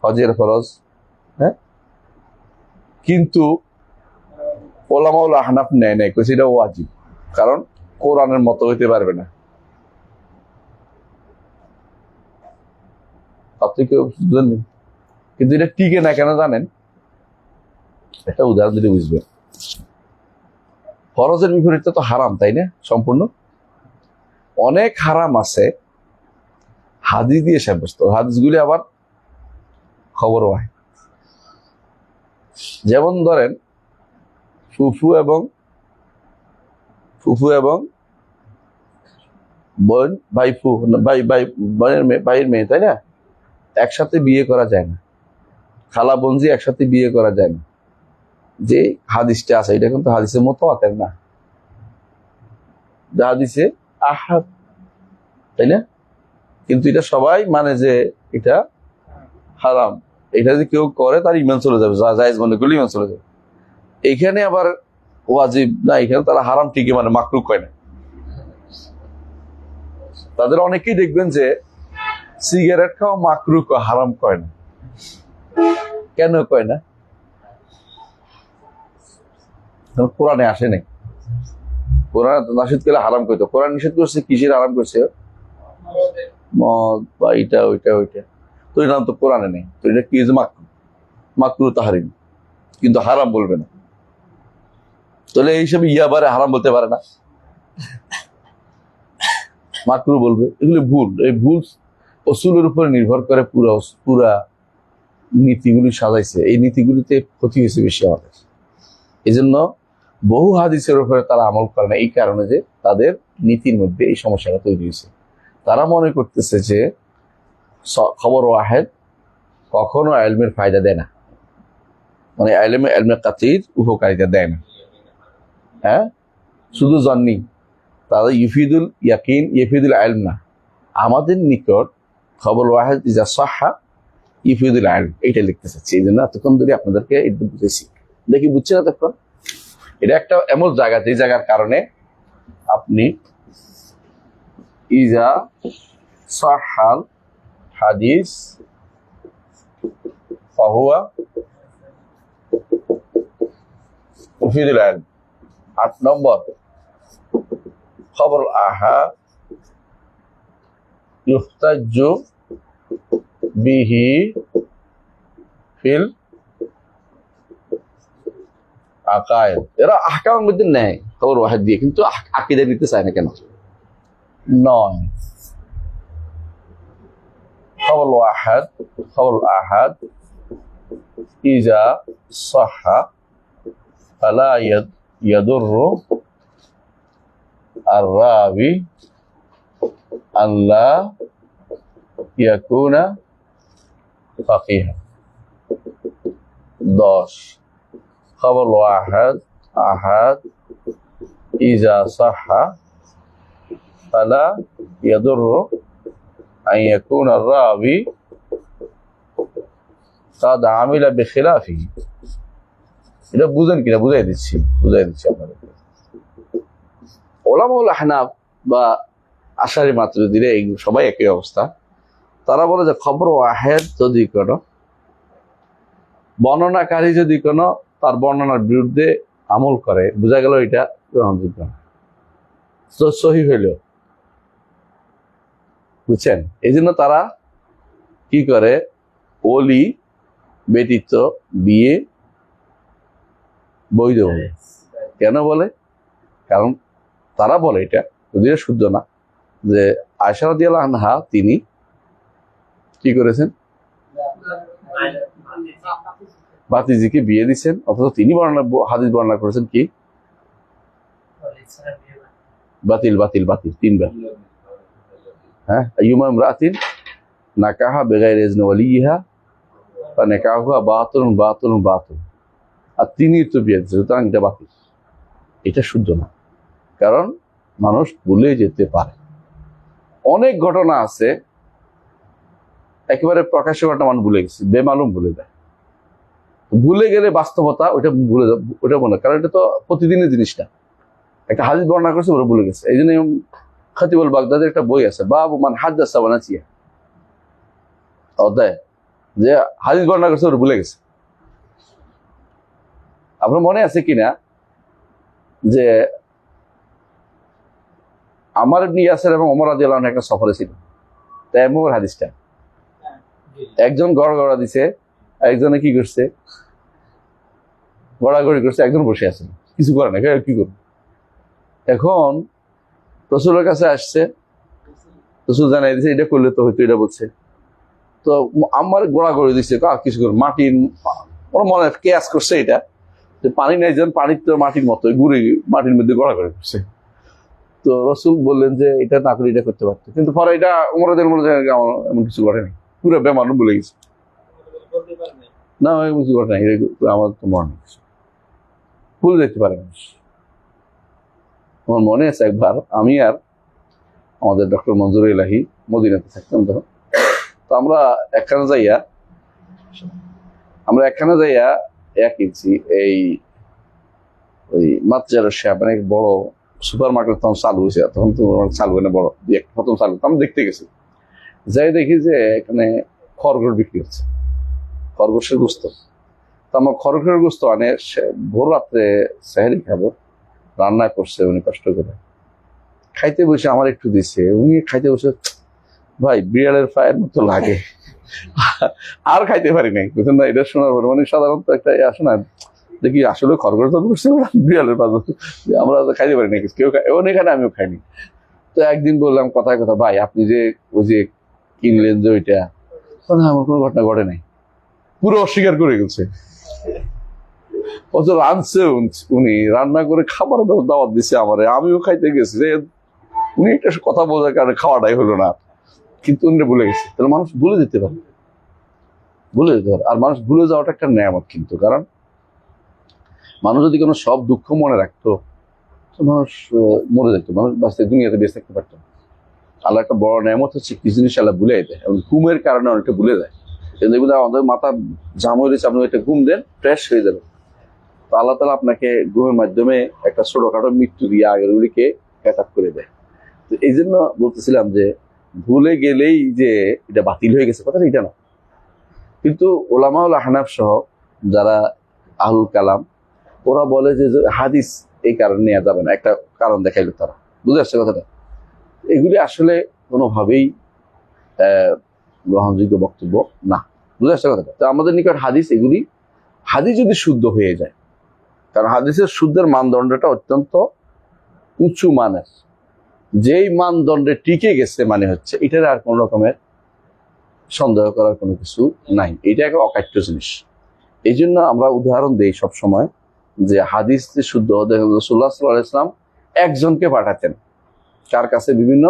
হজের ফরজ। হ্যাঁ, কিন্তু ওলামাউল আহনাফ নেয় কইছে এটা ওয়াজিব, কারণ কোরআনের মতো হইতে পারবে না। আপনি কেউ বুঝলেন, কিন্তু এটা টিকে না কেন জানেন? একটা উদাহরণ দিলে বুঝবেন। ফরজের বিপরীতে তো হারাম, তাই না? সম্পূর্ণ অনেক হারাম আছে হাদিস দিয়ে সাব্যস্ত, হাদিসগুলি আবার খবর হয়। যেমন ধরেন ফুফু এবং বোন, ভাইয়ের মেয়ে, তাই না? একসাথে বিয়ে করা যায় না, খালা বোনজি একসাথে বিয়ে করা যায় না। যে হাদিসটা আছে এটা কিন্তু হাদিসের মুতাওয়াতির না, হাদিসে আহাদ, তাই না? কিন্তু এটা সবাই মানে যে এটা হারাম, এটা যদি কেউ করে তার ঈমান চলে যাবে, জায়েজ মনে করলে ঈমান চলে যাবে। এখানে আবার ওয়াজিব না, এখানে তারা হারাম ঠিকই মানে, মাকরুহ কয় না। তাদের অনেকেই দেখবেন যে সিগারেট খাওয়া মাকরুহ কয়, হারাম কয় না। কেন কয় না? কোরআনে আসে নাই। কোরআন নিষেধ করলে হারাম করতো, কোরআন নিষেধ করছে কিসের হারাম করছে? মদ বা এটা ওইটা, তো এটা তো কোরআনে নেই, তো এটা কি মাকরুহ তাহরিম, কিন্তু হারাম বলবে না। তাহলে এই হিসাবে ইয়াবারে হারাম বলতে পারে না, মাকরুহ বলবে। এগুলি ভুল। এই ভুল উসুলের উপরে নির্ভর করে পুরা নীতিগুলি সাজাইছে, এই নীতিগুলিতে ক্ষতি হয়েছে বেশি আমাদের। এই জন্য বহু হাদিসের উপরে তারা আমল করে না, এই কারণে যে তাদের নীতির মধ্যে এই সমস্যাটা তৈরি হয়েছে। তারা মনে করতেছে যে খবর ওয়াহেদ কখনো ইলমের ফায়দা দেয় না, মানে ইলমে কাতির উপকারিতা দেয় না। হ্যাঁ, শুধু জন্নি, তাদের ইউফিদুল ইয়াকিন, ইউফিদুল ইলম না। আমাদের নিকট খবর ওয়াহেদ ইজা সাহহা ইফিউদুল আইন এইটা লিখতে চাচ্ছি, এই জন্য এতক্ষণ ধরে আপনাদেরকে এটা বুঝেছি। দেখি বুঝছেন এতক্ষণ? এটা একটা এমন জায়গা, যে জায়গার কারণে আপনি ইজা সাহাল হাদিস ফাহুয়া মুফিদুল আইন। 8 নম্বর, খবর আহাদ ইহতাজ্জু বিহি ফিল আকায়েদ। এরা আহকামের মধ্যে নেয় খবর ওয়াহিদ দিয়ে, কিন্তু আকীদা নিতে চায় না কেন? 9, খবর ওয়াহিদ খবর আহাদ ইজা সাহহা ফালা ইয়াদুররু আর-রাবি আল্লাহ ইয়াকুনা ফাকিহা। 10, খবর ওয়াহিদ আহাদ ইজা সাহহা ফালা ইয়াদুররু আন ইয়াকুনা আর-রাবি কাদ আমিলা বিখিলাফিহি। এটা বুঝেন কিনা? বুঝাই দিচ্ছি আপনাদেরকে। ওলামাউল আহনাফ বা আশারি মাতুরিদিরা এই সবাই একই অবস্থা। তারা বলে যে খবর ওয়াহিদ যদি কোনো বর্ণনাকারী যদি কোনো তার বর্ণনার বিরুদ্ধে আমল করে, বোঝা গেল এটা গ্রহণযোগ্য না, সহিহ হইল। বুঝছেন? এই জন্য তারা কি করে, ওলি ব্যতীত বিয়ে বৈধ বলে। কেন বলে? কারণ তারা বলে, এটা যদিও শুদ্ধ না, যে আয়েশা রাদিয়াল্লাহু আনহা তিনি কি করেছেন, বাতিজিকে বিয়ে দিচ্ছেন, অথচ তিনি হাদিস বর্ণনা করেছেন কি বাতিল বাতিল বাতিল 3 বার। হ্যাঁ, আইয়ুমা ইমরাতিন নাকাহা বিগাইরি ইজনি ওয়ালিহা ফানিকাহুহা বাতিলুন বাতিলুন বাতিল। আর তিনি তো বিয়ে দিচ্ছেন, সুতরাং এটা বাতিল। এটা শুদ্ধ না, কারণ মানুষ ভুলে যেতে পারে। অনেক ঘটনা আছে একেবারে প্রকাশ্য ঘটনা মানুষ ভুলে গেছে, বেমালুম ভুলে যায়। ভুলে গেলে বাস্তবতা ওটা মনে, কারণ এটা তো প্রতিদিনের জিনিস না। একটা হাদিস বর্ণনা করছে, ওরা ভুলে গেছে। এই জন্য খতিবুল বাগদাদের একটা বই আছে, বাবু মান হাদাসা ওয়া নাসিয়া, অধ্যায়, যে হাদিস বর্ণনা করছে ওরা ভুলে গেছে। আপনার মনে আছে কিনা যে আমার ইবনে ইয়াসির এবং ওমর রাদিয়াল্লাহু আনহু একটা সফরে ছিল, তাইমুমের হাদিসটা। একজন গড়গড়া দিছে, একজনে কি করছে, গড়াগড়ি করছে, একজন বসে আছে, কিছু করে না, কি করবে। এখন রসুলের কাছে আসছে, রসুল জানাই দিছে এটা করলে তো হয়তো, এটা বলছে তো আমার গোড়াগড়ি দিচ্ছে, কিছু করে মাটির, ওর মনে হয় কেয়াস করছে এটা, যে পানি নেই, যেন পানির তো মাটির মতো গুড়ি মাটির মধ্যে গড়াগড়ি করছে। তো রসুল বললেন যে এটা না করে এটা করতে পারতো, কিন্তু পরে এটা ওমরাদের মনে হয় এমন কিছু ঘটেনি, পুরো বেমানুম বলে গেছে, না এমন কিছু ঘটে নাই, আমার তো মনে নেই, ভুলে যেতে পারে মানুষ। আমার মনে আছে একবার আমি আর আমাদের ডক্টর মঞ্জুর ইলাহি মদিনাতে থাকতাম তখন, তো আমরা একখানে যাইয়া কিনছি, এই ওই মাতজারের শেপ, মানে বড় সুপার মার্কেট তখন চালু হয়েছে, তখন তো চালু হয় না, বড় প্রথম চালু, আমি দেখতে গেছি, যাই দেখি যে এখানে খরগোশ বিক্রি হচ্ছে, খরগোশের গোস্ত। তো আমার খরগোশের গোস্ত মানে ভোর রাত্রে সেহরি খাবো, রান্না করছে উনি কষ্ট করে, খাইতে বসে আমার একটু দিছে, উনি খাইতে বসে, ভাই বিড়ালের পায়ের মতো লাগে, আর খাইতে পারি নাই। বুঝলেন না? এটা শোনার পরে মানে সাধারণত একটা আসে না, দেখি আসলে খরগোশ তো করছে বিড়ালের পাশে, আমরা খাইতে পারি না, কেউ এখানে আমিও খাইনি। তো একদিন বললাম কথায় কথা, ভাই আপনি যে ওই যে কিনলেন যে ওইটা, আমার কোনো ঘটনা ঘটে নাই, পুরো অস্বীকার করে গেছে। অত রাঁধছে উনি, রান্না করে খাবার দাওয়াত দিছে আমারে, আমিও খাইতে গেছি, যে উনি একটা কথা বোঝার কারণে খাওয়াটাই হলো না, কিন্তু উনি ভুলে গেছে। তাহলে মানুষ ভুলে যেতে পারে, আর মানুষ ভুলে যাওয়াটা একটা নেয়ামত কিন্তু, কারণ মানুষ যদি কোনো সব দুঃখ মনে রাখতো তো মানুষ মরে যেত, মানুষ বাঁচতে দুনিয়াতে বেঁচে থাকতে পারতো। আল্লাহ একটা বড় নেয়ামত হচ্ছে কিছু জিনিস আল্লাহ ভুলে দেয়, এবং ঘুমের কারণে অনেকটা ভুলে যায়। কিন্তু এগুলো আমাদের মাথা জাম হয়ে গেছে, আপনি একটা ঘুম দেন, ফ্রেশ হয়ে যাবে। তো আল্লাহ তাআলা আপনাকে ঘুমের মাধ্যমে একটা ছোটখাটো মৃত্যু দিয়ে আগেরগুলিকে ক্যাচ আপ করে দেয়। তো এই জন্য বলতেছিলাম যে ভুলে গেলেই যে এটা বাতিল হয়ে গেছে, কথাটা এটা না। কিন্তু ওলামাউল আহনাফ সহ যারা আহলুল কালাম, ওরা বলে যে হাদিস এই কারণে নেওয়া যাবে না, একটা কারণ দেখাইলো তারা। বুঝে আসছে কথাটা? এগুলি আসলে কোনোভাবেই গ্রহণযোগ্য বক্তব্য না। বুঝে আসছে কথাটা? তো আমাদের নিকট হাদিস, এগুলি হাদিস যদি শুদ্ধ হয়ে যায়, কারণ হাদিসের শুদ্ধের মানদণ্ডটা অত্যন্ত উঁচু মানের, যেই মানদণ্ডে টিকে গেছে মানে হচ্ছে এটার আর কোন রকমের সন্দেহ করার কোনো কিছু নাই, এটা একটা অকাট্য জিনিস। এই জন্য আমরা উদাহরণ দেই সব সময় যে হাদিস যে শুদ্ধ, রাসূলুল্লাহ সাল্লাল্লাহু আলাইহি ওয়াসাল্লাম একজনকে পাঠাতেন, কার কাছে? বিভিন্ন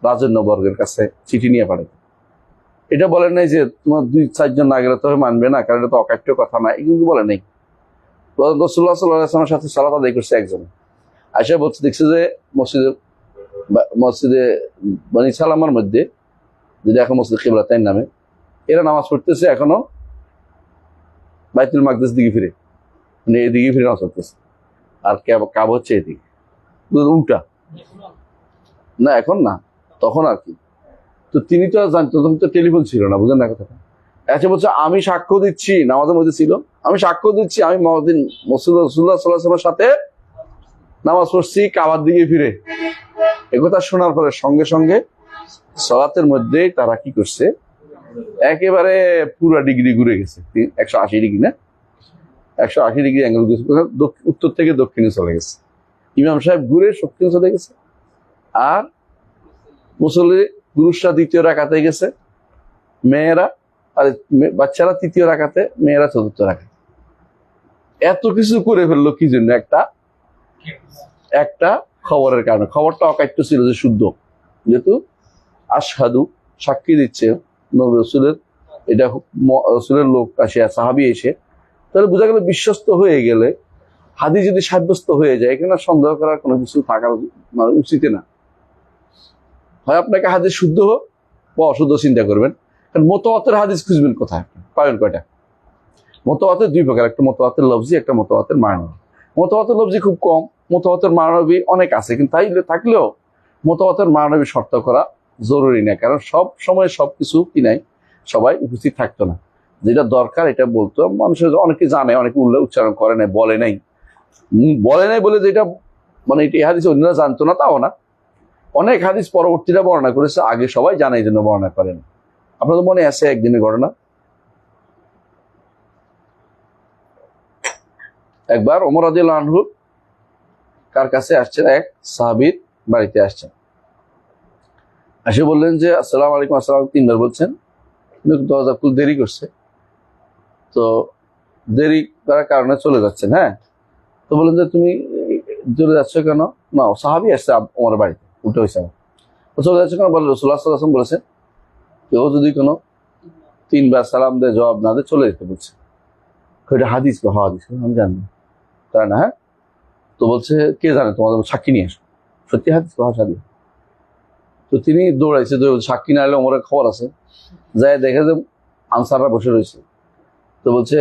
রাজন্যবর্গের কাছে চিঠি নিয়ে পাঠাতেন। এটা বলেন নাই যে তোমার 2-4 জন না গেলে তবে মানবে না, কারণ এটা তো অকাট্য কথা না, এগুলো বলে নাই। রাসূলুল্লাহ সাল্লাল্লাহু আলাইহি ওয়াসাল্লামের সাথে সালাত আদায় করছে একজন, আয়েশা বলছে দেখছে যে মসজিদে বনি সালামার মধ্যে, যেটা এখন মসজিদ কিবলাতাইন নামে, এরা নামাজ পড়তেছে এখনো বাইতুল মাকদিস দিকে ফিরে, মানে এদিকে ফিরে নামাজ পড়তেছে, আর কাবা হচ্ছে এদিকে, উল্টা না, এখন না, তখন আর কি। তো তিনি তো জানতো, তখন তো টেলিফোন ছিল না, বুঝেন না কথাটা। আচ্ছা বলছে আমি সাক্ষ্য দিচ্ছি, নামাজের মধ্যে ছিল, আমি সাক্ষ্য দিচ্ছি আমি মসজিদ রাসূলুল্লাহ সাল্লাল্লাহু আলাইহি ওয়াসাল্লামের সাথে নামাজ পড়ছি কাবার দিকে ফিরে। একথা শোনার পরে সঙ্গে সঙ্গে সালাতের মধ্যেই তারা কি করছে, একেবারে পুরো ডিগ্রি ঘুরে গেছে, 180 ডিগ্রি না, 180 ডিগ্রি অ্যাঙ্গেল ঘুরে, উত্তর থেকে দক্ষিণে চলে গেছে। ইমাম সাহেব ঘুরে দক্ষিণে চলে গেছে, আর মুসল্লি পুরুষরা দ্বিতীয় রাকাতে গেছে, মেয়েরা আর বাচ্চারা তৃতীয় রাকাতে, মেয়েরা চতুর্থ রাকাতে। এত কিছু করে ফেললো কি জন্য? একটা খবরের কারণে। খবরটা অকাট্য ছিল যে শুদ্ধ, যেহেতু আশহাদু সাক্ষী দিচ্ছে নবী রাসূলের, এটা রাসূলের লোক আসে, সাহাবী এসে, তাহলে বোঝা গেল বিশ্বস্ত হয়ে গেলে হাদিস যদি সাব্যস্ত হয়ে যায়, এখানে সন্দেহ করার কোনো কিছু থাকার মানে উচিত না। হয় আপনাকে হাদিস শুদ্ধ হোক বা অশুদ্ধ চিন্তা করবেন, কারণ মোতাওয়াতের হাদিস খুঁজবেন কোথায়? পাবেন কয়টা? মোতাওয়াতের 2 প্রকার, একটা মোতাওয়াতের লফজি, একটা মোতাওয়াতের মানবী। মোতাওয়াতের লফজি খুব কম, মোতাওয়াতের মানবী অনেক আছে, কিন্তু তাই থাকলেও মোতাওয়াতের মানবী শর্ত করা জরুরি না, কারণ সব সময় সবকিছু কি নাই, সবাই উপস্থিত থাকতো না। যেটা দরকার এটা বলতো মানুষের, অনেকে জানে, অনেকে উচ্চারণ করে নাই, বলে নাই বলে যেটা মানে এটা হাদিস অন্যরা জানতো না তাও না, অনেক হাদিস পরবর্তীরা বর্ণনা করেছে, আগে সবাই জানে এই জন্য বর্ণনা করেন। আপনাদের মনে আছে একদিনের ঘটনা, একবার ওমর রাদিয়াল্লাহু আনহু কার কাছে আসছেন, এক সাহাবীর বাড়িতে আসছেন, এসে বললেন যে আসসালামু আলাইকুম, আসসালাম 3 বার বলছেন, কিন্তু দরজা খুলতে দেরি করছে, তো দেরি করার কারণে চলে যাচ্ছেন। হ্যাঁ, তো বললেন যে তুমি চলে যাচ্ছ কেন? না, সাহাবী আসছে আমার বাড়িতে, উঠে হয়েছে আমার, তো চলে যাচ্ছ কেন? বলে রাসূলুল্লাহ সাল্লাল্লাহু আলাইহি ওয়াসাল্লাম বলেছেন কেউ যদি কোনো 3 বার সালাম দেয়, জবাব না দেয়, চলে যেতে বলছে। এটা হাদিস বা হাদিস আমি জানি না, তাই না? হ্যাঁ, তো বলছে কে জানে, তোমাদের সাক্ষী নিয়ে আসো, সত্যি হাদিস বা হাদিস। তো তিনি দৌড়াইছে, সাক্ষী না এলে ওমরের খবর আছে, যাই দেখে যে আনসাররা বসে রয়েছে। তো বলছে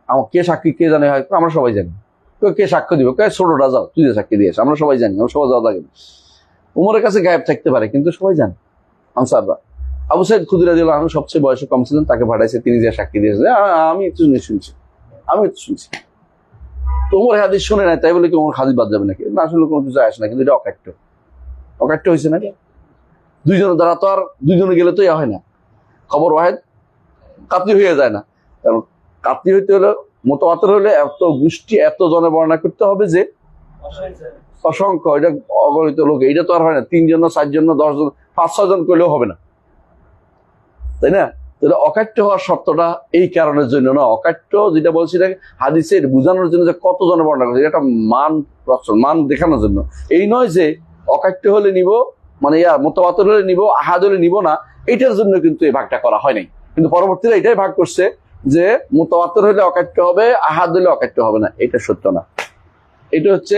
আমার কে সাক্ষী, কে জানে? হয় আমরা সবাই জানি। কে সাক্ষ্য দিব? কে ছোটটা যাও, তুই যে সাক্ষী দিয়েছ, আমরা সবাই জানি, আমরা সবাই যাওয়া লাগে না। উমরের কাছে গায়েব থাকতে পারে, কিন্তু সবাই জানে আনসাররা। আবু সাইদ খুদরি রাদিয়াল্লাহু আনহু সবচেয়ে বয়সে কম ছিলেন, তাকে পাঠাইছে, তিনি যে সাক্ষী দিয়েছে, আমি একটু শুনছি, আমি একটু শুনছি। তো উমর হাদিস শুনে নাই, তাই বলে কি উমর হাদিস বাদ যাবে নাকি? না, আসলে কোনো কিছু আসে না, কিন্তু এটা অকাট্য হয়েছে নাকি? 2 জনের দ্বারা তো আর 2 জনে গেলে তো হয় না, খবর ওয়াহেদ কাতলি হয়ে যায় না। কারণ কাতলি হইতে হলে, মোতাওয়াতির হলে এত গোষ্ঠী, এত জনে বর্ণনা করতে হবে যে অসংখ্য, এটা অগণিত লোক, এটা তো আর হয় না 3 জন, 4 জন, 10 জন, 5-6 জন করলেও হবে না, তাই না? তাহলে অকাট্য হওয়ার শর্তটা এই কারণের জন্য না। অকাট্য যেটা বলছি, এটা হাদিসের বোঝানোর জন্য যে কত জনে বর্ণনা করছে, এটা মান দেখানোর জন্য। এই নয় যে অকাট্য হলে নিব, মানে মোতাওয়াতির হলে নিব, আহাদ হলে নিব না, এটার জন্য কিন্তু এই ভাগটা করা হয় নাই। কিন্তু পরবর্তীতে এটাই ভাগ করছে যে মুতাওয়াতির হলে অকাট্য হবে, আহাদ হলে অকাট্য হবে না। এটা সত্য না। এটা হচ্ছে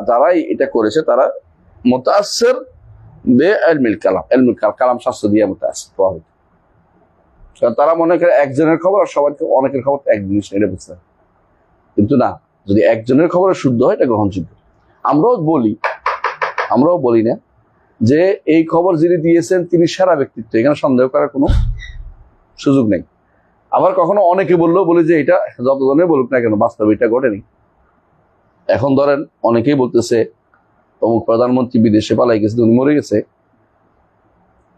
যারাই এটা করেছে তারা মুতাআসসির বে ইলমিল কালাম, ইলমুল কালাম শাস্ত্র দিয়ে মুতাআসসির প্রভাবিত। কারণ তারা মনে করে একজনের খবর আর সবার অনেকের খবর এক জিনিস এটা বুঝতে, কিন্তু না, যদি একজনের খবর শুদ্ধ হয় এটা গ্রহণযোগ্য। আমরাও বলি না যে এই খবর যিনি দিয়েছেন তিনি সেরা ব্যক্তিত্ব, এখানে সন্দেহ করার কোনো সুযোগ নেই। আবার কখনো অনেকে বললেও বলি যে এটা যতজনে বলুক না কেন বাস্তবে এটা ঘটেনি। এখন ধরেন অনেকেই বলতেছে অমুক প্রধানমন্ত্রী বিদেশে পালাই গেছে, উনি মরে গেছে,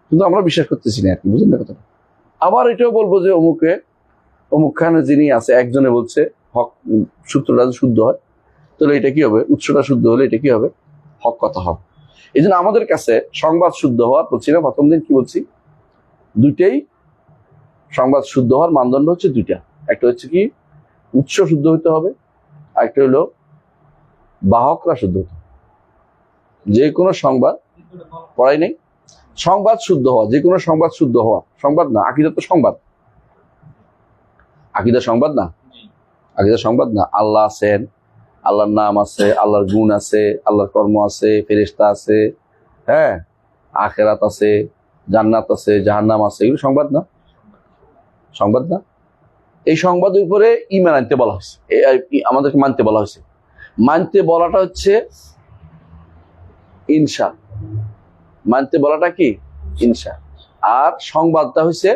কিন্তু আমরা বিশ্বাস করতেছি না আর কি, বুঝলেন না কথাটা। আবার এটাও বলবো যে অমুক খানে যিনি আছে একজনে বলছে হক সূত্রটা শুদ্ধ হয়, তাহলে এটা কি হবে, উৎসটা শুদ্ধ হলে এটা কি হবে, হক কথা হবে। এই জন্য আমাদের কাছে সংবাদ শুদ্ধ হওয়ার বলছি না, প্রথম দিন কি বলছি, দুইটাই সংবাদ শুদ্ধ হওয়ার মানদণ্ড হচ্ছে দুইটা। একটা হচ্ছে কি উৎস শুদ্ধ হতে হবে, আর একটা হলো বাহকরা শুদ্ধ হতে হবে। যে কোনো সংবাদ পড়াই নেই, সংবাদ শুদ্ধ হওয়া, যে কোনো সংবাদ শুদ্ধ হওয়া, সংবাদ না, আকীদা তো সংবাদ, আকীদা সংবাদ না, আকীদা সংবাদ না। আল্লাহ আছেন, আল্লাহর নাম আছে, আল্লাহর গুণ আছে, আল্লাহর কর্ম আছে, ফেরেশতা আছে, হ্যাঁ, আখিরাত আছে, জান্নাত আছে, জাহান্নাম আছে, এগুলো সংবাদ না, সংবাদ না। এই সংবাদের উপরে ঈমান আনতে বলা হয়েছে, আমাদেরকে মানতে বলা হয়েছে। মানতে বলাটা হচ্ছে ইনসা, মানতে বলাটা কি ইনসা, আর সংবাদটা হচ্ছে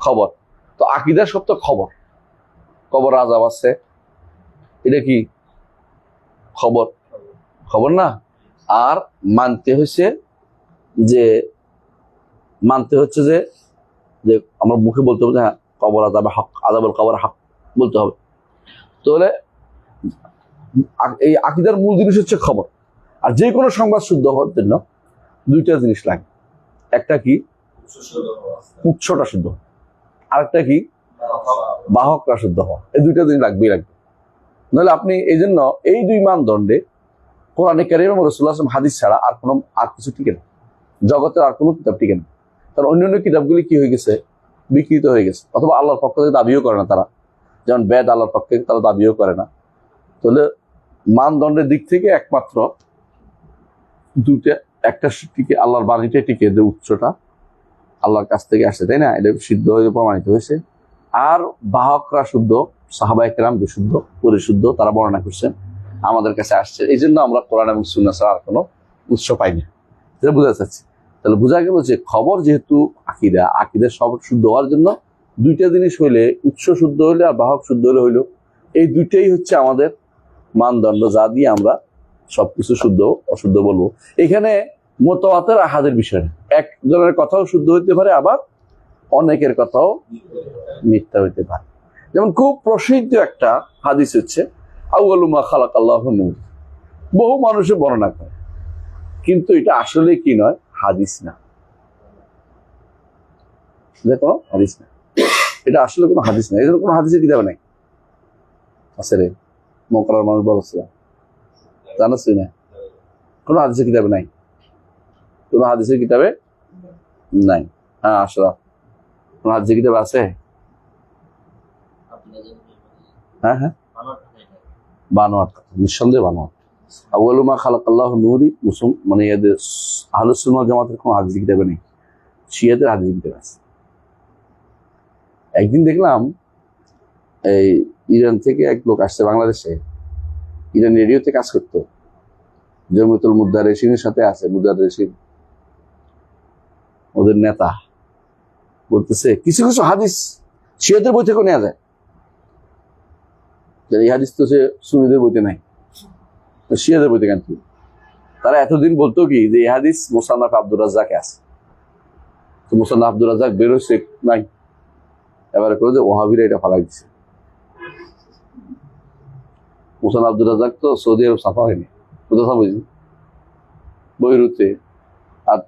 খবর। তো আকীদার সব তো খবর, কবর আযাব আছে, এটা কি খবর, খবর না। আর মানতে হচ্ছে যে যে আমরা মুখে বলতে হবে হ্যাঁ কবর আযাব হক, আযাবুল কবর হক বলতে হবে। তাহলে এই আকীদার মূল জিনিস হচ্ছে খবর। আর যে কোনো সংবাদ শুদ্ধ হওয়ার জন্য দুইটা জিনিস লাগে, একটা কি উৎসটা শুদ্ধ, আরেকটা কি বাহকরা শুদ্ধ হওয়া। এই দুইটা জিনিস লাগবেই লাগবে, নাহলে আপনি এই জন্য এই দুই মানদণ্ডে কোরআনে কারীম এবং রাসূলুল্লাহ সাল্লাল্লাহু আলাইহি ওয়াসাল্লাম হাদিস ছাড়া আর কিছু টিকে না, জগতের আর কোনো কিতাব টিকে না। কারণ অন্যান্য কিতাবগুলি কি হয়ে গেছে, বিকৃত হয়ে গেছে, অথবা আল্লাহর পক্ষ থেকে দাবিও করে না তারা, যেমন বেদ আল্লাহর পক্ষে তারা দাবিও করে না। তাহলে মানদণ্ডের দিক থেকে একমাত্র দুইটা, একটা টিকে আল্লাহর বাণীটা টিকে, যে উৎসটা আল্লাহর কাছ থেকে আসে, তাই না, এটা সিদ্ধ হয়ে প্রমাণিত হয়েছে। আর বাহকরা শুদ্ধ, সাহাবায়ে কেরাম বিশুদ্ধ পরিশুদ্ধ, তারা বর্ণনা করছেন, আমাদের কাছে আসছে। এই জন্য আমরা কোরআন এবং সুন্নাহ ছাড়া আর কোনো উৎস পাই না, এটা বোঝা যাচ্ছে। তাহলে বোঝা গেল যে খবর যেহেতু আকীদা সব শুদ্ধ হওয়ার জন্য দুইটা জিনিস হইলে, উৎস শুদ্ধ হইলে আর বাহক শুদ্ধ হলে হইলো, এই দুইটাই হচ্ছে আমাদের মানদণ্ড, যা দিয়ে আমরা সবকিছু শুদ্ধ অশুদ্ধ বলবো। এখানে মুতাওয়াতির আহাদের বিষয়, একজনের কথাও শুদ্ধ হইতে পারে, আবার অনেকের কথাও মিথ্যা হইতে পারে। যেমন খুব প্রসিদ্ধ একটা হাদিস হচ্ছে আউয়ালু মা খালাকাল্লাহু নূর, বহু মানুষে বর্ণনা করে, কিন্তু এটা আসলে কি নয়, হাদিস না, কোনো হাদিস না, এটা আসলে কোনো হাদিস না। এর কোনো হাদিসের কিতাবে নাই, আছে রে মোকাররর মানুষ বলছে, জানাস না, কোনো হাদিসের কিতাবে নাই, কোনো হাদিসের কিতাবে নাই। হ্যাঁ আশরাফ, কোন হাদিসের কিতাবে আছে? হ্যাঁ হ্যাঁ, বানোয়াট, নিঃসন্দেহে বানোয়াট। আউয়ালু মা খালাকাল্লাহু নূরি মুসলিম, মানে এদের আহলুস সুন্নাহ ওয়াল জামাতের কোনো হাদিস কিতাবে নেই, শিয়াদের হাদিস কিতাবে আছে। একদিন দেখলাম এই ইরান থেকে এক লোক আসছে বাংলাদেশে, ইরান রেডিওতে কাজ করতো, জমিয়তুল মুদাররিসিনের সাথে আছে, মুদাররিসিন ওদের নেতা, বলতেছে কিছু কিছু হাদিস শিয়াদের বই থেকে নেওয়া যায়, এই হাদিস তো সে সুন্নিদের বইতে নাই, শিয়াদের বইতে কেন? তারা এতদিন বলতো কি যে এই হাদিস মুসান্নাফ আব্দুর রাজ্জাকে আছে, তো মুসান্নাফ আব্দুর রাজ্জাক বেরোচ্ছে নাই, এবারে করে যে ওয়াহাবিরা এটা ফালাই দিচ্ছে। মুসান্নাফ আব্দুর রাজ্জাক তো সৌদি আরব ছাপা হয়নি, কোথা বুঝি বৈরুতে, আর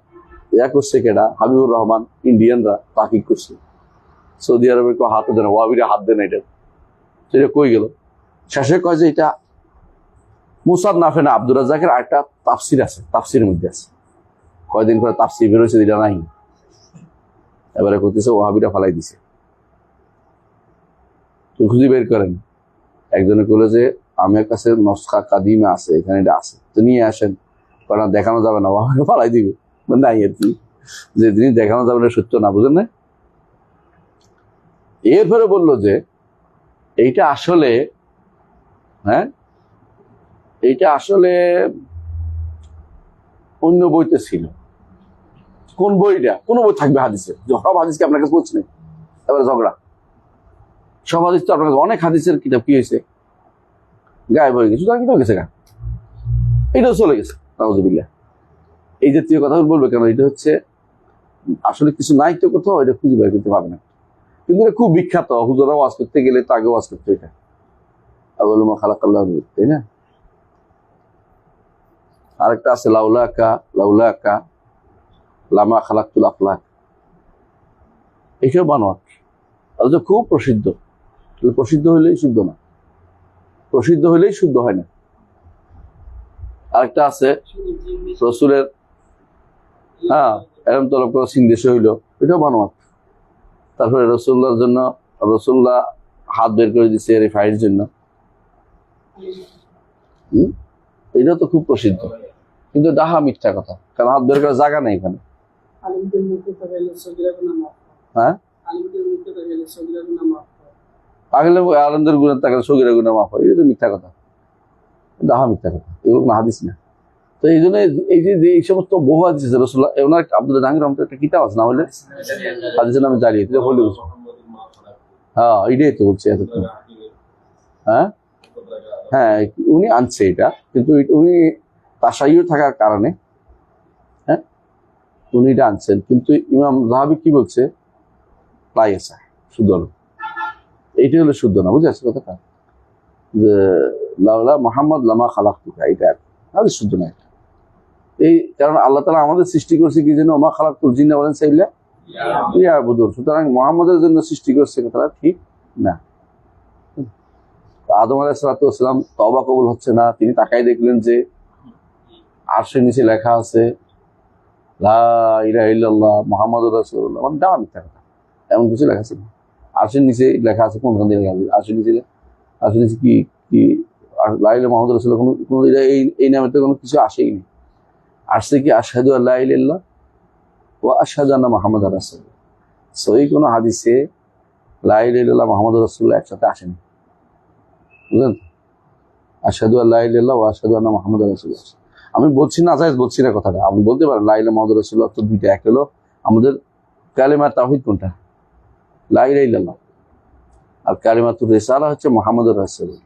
করছে কেডা, হাবিবুর রহমান, ইন্ডিয়ানরা তাকিক করছে, সৌদি আরবের কেউ হাত দেয় না, ওয়াহাবিরা হাত দেয় না, এটা সেটা কই গেল। শেষে কয় যে এটা মুসান্নাফে না, আব্দুর রাজ্জাকের আরেকটা তাফসির আছে, তাফসিরের মধ্যে আছে, কয়দিন পরে তাফসির বেরোচ্ছে, এটা নাই, এবারে করতেছে ওয়াহাবিরা ফালাই দিছে। তো খুঁজে বের করেন, একজনে বললো যে আমার কাছে নসখা কাদিমে আছে, এখানে এটা আছে, তো নিয়ে আসেন, কারণ দেখানো যাবে না, ওয়াহাবিরা ফালাই দিবে নাই আর কি, যে জিনিস দেখানো যাবে না সত্য না, বুঝেন না, এরপরে বলল যে এইটা আসলে, হ্যাঁ, এইটা আসলে অন্য বইতে ছিল। কোন বইটা? কোন বই থাকবে হাদিসে? সব হাদিসকে আপনার কাছে পৌঁছে নেই, এবারে ঝগড়া। সব হাদিস তো আপনার কাছে, অনেক হাদিসের কিতাব কি হয়েছে, গায়েব হয়ে গেছে, তার কিতাব গেছে গা, এটাও চলে গেছে নাউজুবিল্লাহ। এই জাতীয় কথা বলবে কেন? এটা হচ্ছে আসলে কিছু নাই তো কোথাও, এটা খুঁজে বের করতে পারবে না। কিন্তু এটা খুব বিখ্যাত, হুজুরা ওয়াজ করতে গেলে তো আগে ওয়াজ করতে, এটা আউয়ালু মা খালাকাল্লাহু, তাই না? আরেকটা আছে লাউলাকা লাউলাকা লামা খালাকতুল আফলাক, এইসব বানোয়াট। অথচ খুব প্রসিদ্ধ। প্রসিদ্ধ হইলেই শুদ্ধ না, প্রসিদ্ধ হইলেই শুদ্ধ হয় না। আরেকটা আছে রসুলের, হ্যাঁ, এরম তলব করে সিন্দেশে হইলো, এটাও বানোয়াট। তারপরে রসুল্লাহর জন্য, রসুল্লাহ হাত বের করে দিচ্ছে রেফাইয়ের জন্য, এটা তো খুব প্রসিদ্ধ, কিন্তু ডাহা মিথ্যা কথা, কারণ হাত বের করার জায়গা নেই এখানে। হ্যাঁ, আগলে আলমদের গুণের টাকা সগিরা গুণা মাফ হয়, এটা তো মিথ্যা কথা, ডাহা মিথ্যা কথা, এগুলো না হাদিস না। তো এই জন্য এই যে এই সমস্ত বহু হাদিস আছে, রসুল্লাহ ওনার আব্দুল জাহাঙ্গীর রহমতের একটা কিতাব আছে, না হলে হাদিসের নামে দাঁড়িয়ে বলে, হ্যাঁ এটাই তো বলছে এতক্ষণ। হ্যাঁ হ্যাঁ, উনি আনছে এটা, কিন্তু উনি তাসাইয়্যুর থাকার কারণে, হ্যাঁ, উনি এটা আনছেন। কিন্তু ইমাম যাহাবি কি বলছে, লাইসা শুদ্ধ হলো, এইটাই হলো শুদ্ধ না, বুঝে আসছে কথাটা, যে লাউলা মুহাম্মদ লামা খালাকতুকা, এটা আর শুদ্ধ না এটা। এই কারণ আল্লাহ তাআলা আমাদের সৃষ্টি করছে কি জন্য, মা খালাকতুল জিন্না ওয়াল ইনসা ইল্লা লিয়াবুদুন, সুতরাং মুহাম্মদের জন্য সৃষ্টি করছে, কথাটা ঠিক না। আদম আলাইহিস সালাতু ওয়াস সালাম তওবা কবুল হচ্ছে না, তিনি তাকাই দেখলেন যে আরশের নিচে লেখা আছে লা ইলাহা ইল্লাল্লাহ মুহাম্মাদুর রাসূলুল্লাহ, মানে দাওয়া মিথ্যা কথা, এমন কিছু লেখা আছে? আরশের নিচে লেখা আছে, কোনখান দিয়ে লেখা আছে? আরশের নিচে কি কি লা ইলাহা মুহাম্মাদুর রাসূলুল্লাহ, কোনো এই নামে তো কোনো কিছু আসেই নি। আসছে কি আশহাদু আল্লা ইলাহা ইল্লাল্লাহ ওয়া আশহাদু আন্না মুহাম্মাদার রাসূলুল্লাহ, সহিহ কোনো হাদিসে লা ইলাহা ইল্লাল্লাহ মুহাম্মাদুর রাসূলুল্লাহ একসাথে আসেনি, বুঝলেন? আশহাদু আল্লা ইলাহা ইল্লাল্লাহ ওয়া আশহাদু আন্না মুহাম্মাদার রাসূলুল্লাহ। আমি বলছি না জায়েজ বলছি না কথাটা, আপনি বলতে পারেন লা ইলাহা মুহাম্মাদুর রাসূলুল্লাহ তো দুইটা, এক হলো আমাদের কালিমা তাওহীদ, কোনটা লা ইলাহা ইল্লাল্লাহ, আর কালিমাতুর রিসালা হচ্ছে মুহাম্মাদুর রাসূলুল্লাহ।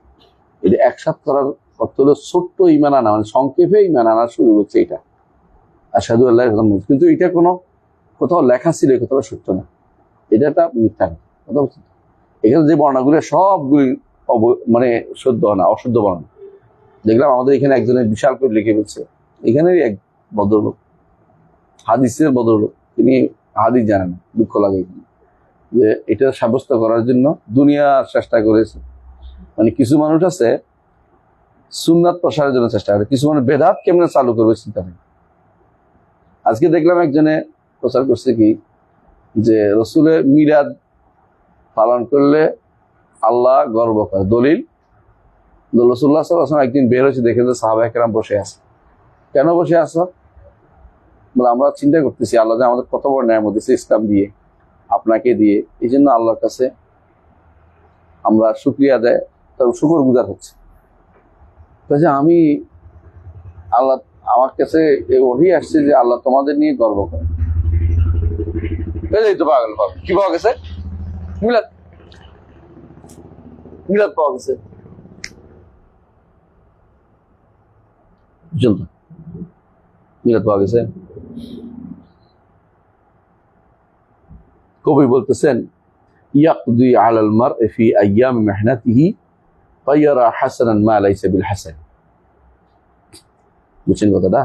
এটা একসাথে করার অর্থ হলো ছোট্ট ঈমান আনা, মানে সংক্ষেপে ঈমান আনা শুরু হচ্ছে এটা, আশহাদু আল্লাহ ইলাহা ইল্লাল্লাহ। কিন্তু এটা কোনো কোথাও লেখা ছিল, এই কথাটা সত্য না, এটা একটা মিথ্যা কথা বলছি। এখানে যে বর্ণাগুলো সবগুলি মানে শুদ্ধ না, অশুদ্ধ বর্ণনা। দেখলাম আমাদের এখানে একজনের বিশাল করে লিখে বলছে, এখানেরই এক ভদ্রলোক, হাদিসের ভদ্রলোক, তিনি হাদিস জানেন না, দুঃখ লাগে যে এটা সাব্যস্ত করার জন্য দুনিয়া চেষ্টা করেছে। মানে কিছু মানুষ আছে সুন্নাত প্রসারের জন্য চেষ্টা করে, কিছু মানুষ বেদাত কেমনে চালু করবে চিন্তা নেই। আজকে দেখলাম একজনে প্রচার করছে কি, যে রসুলের মিলাদ পালন করলে আল্লাহ গর্ব করে, দলিল রাসূলুল্লাহ সাল্লাল্লাহু আলাইহি ওয়াসাল্লাম একদিন বের হয়েছে, দেখে যে সাহাবায়ে কেরাম বসে আছে। কেন বসে আছো? বলে আমরা চিন্তা করতেছি আল্লাহ যে আমাদের কত বড় নেয়ামত দিয়েছে ইসলাম দিয়ে, আপনাকে দিয়ে, এই জন্য আল্লাহর কাছে আমরা শুকরিয়া দেয়, তার শুকর গুজার হচ্ছে। আমি আল্লাহ, আমার কাছে ওহি আসছে যে আল্লাহ তোমাদের নিয়ে গর্ব করে। এই তো পাগল পাগল, কি পাওয়া গেছে? মিলাদ, মিলাদ পাওয়া গেছে, মিলাদ পাওয়া গেছে। কবি বলতেছেন ইয়াকদি আলাল মার'i ফি আইয়ামি মিহনাতিহি ফায়ারা হাসানান মা লাইসা বিল হাসান। বুঝছেন কথাটা?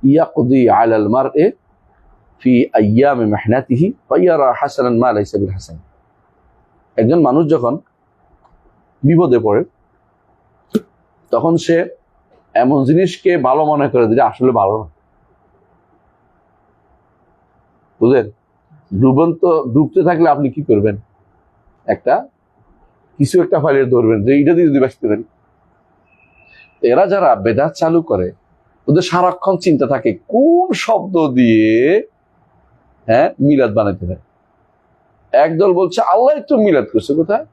ইয়াকদি আলাল মার'i ফি আইয়ামি মিহনাতিহি ফায়ারা হাসানান মা লাইসা বিল হাসান। একজন মানুষ যখন বিপদে পড়ে তখন সে এমন জিনিসকে ভালো মনে করে যেটা আসলে ভালো না, বুঝলেন? ডুবতে থাকলে আপনি কি করবেন? কিছু একটা ফাইলে ধরবেন যে এটা দিয়ে যদি বাঁচতে পারি। এরা যারা বেদাত চালু করে, ওদের সারাক্ষণ চিন্তা থাকে কোন শব্দ দিয়ে মিলাদ বানাইতে হয়। একদল বলছে আল্লাহ তো মিলাদ করছে, কোথায়?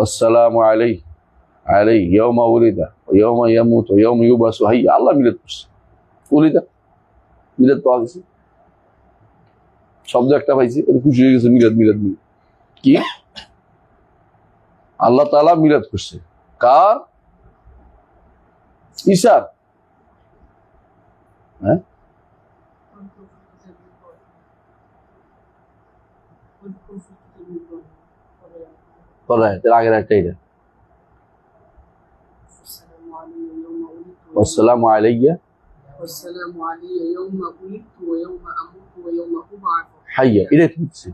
আসসালামু আলাইহি ইয়াউমা উলিদা ওয়া ইয়াউমা ইয়ামুত ওয়া ইয়াউমা ইউবাসু হাইয়া, আল্লাহ মিলাদ করছে। উলিদা মিলাদ পাওয়া গেছে, শব্দ একটা পাইছি, খুশি হয়ে গেছে, মিলাদ মিলাদ মিলাদ। কি আল্লাহ তাআলা মিলাদ করছে কার? ঈসার। হ্যাঁ, আগের একটা এটা আসসালামু আলাইয়া হাইয়া, এটাই হচ্ছে।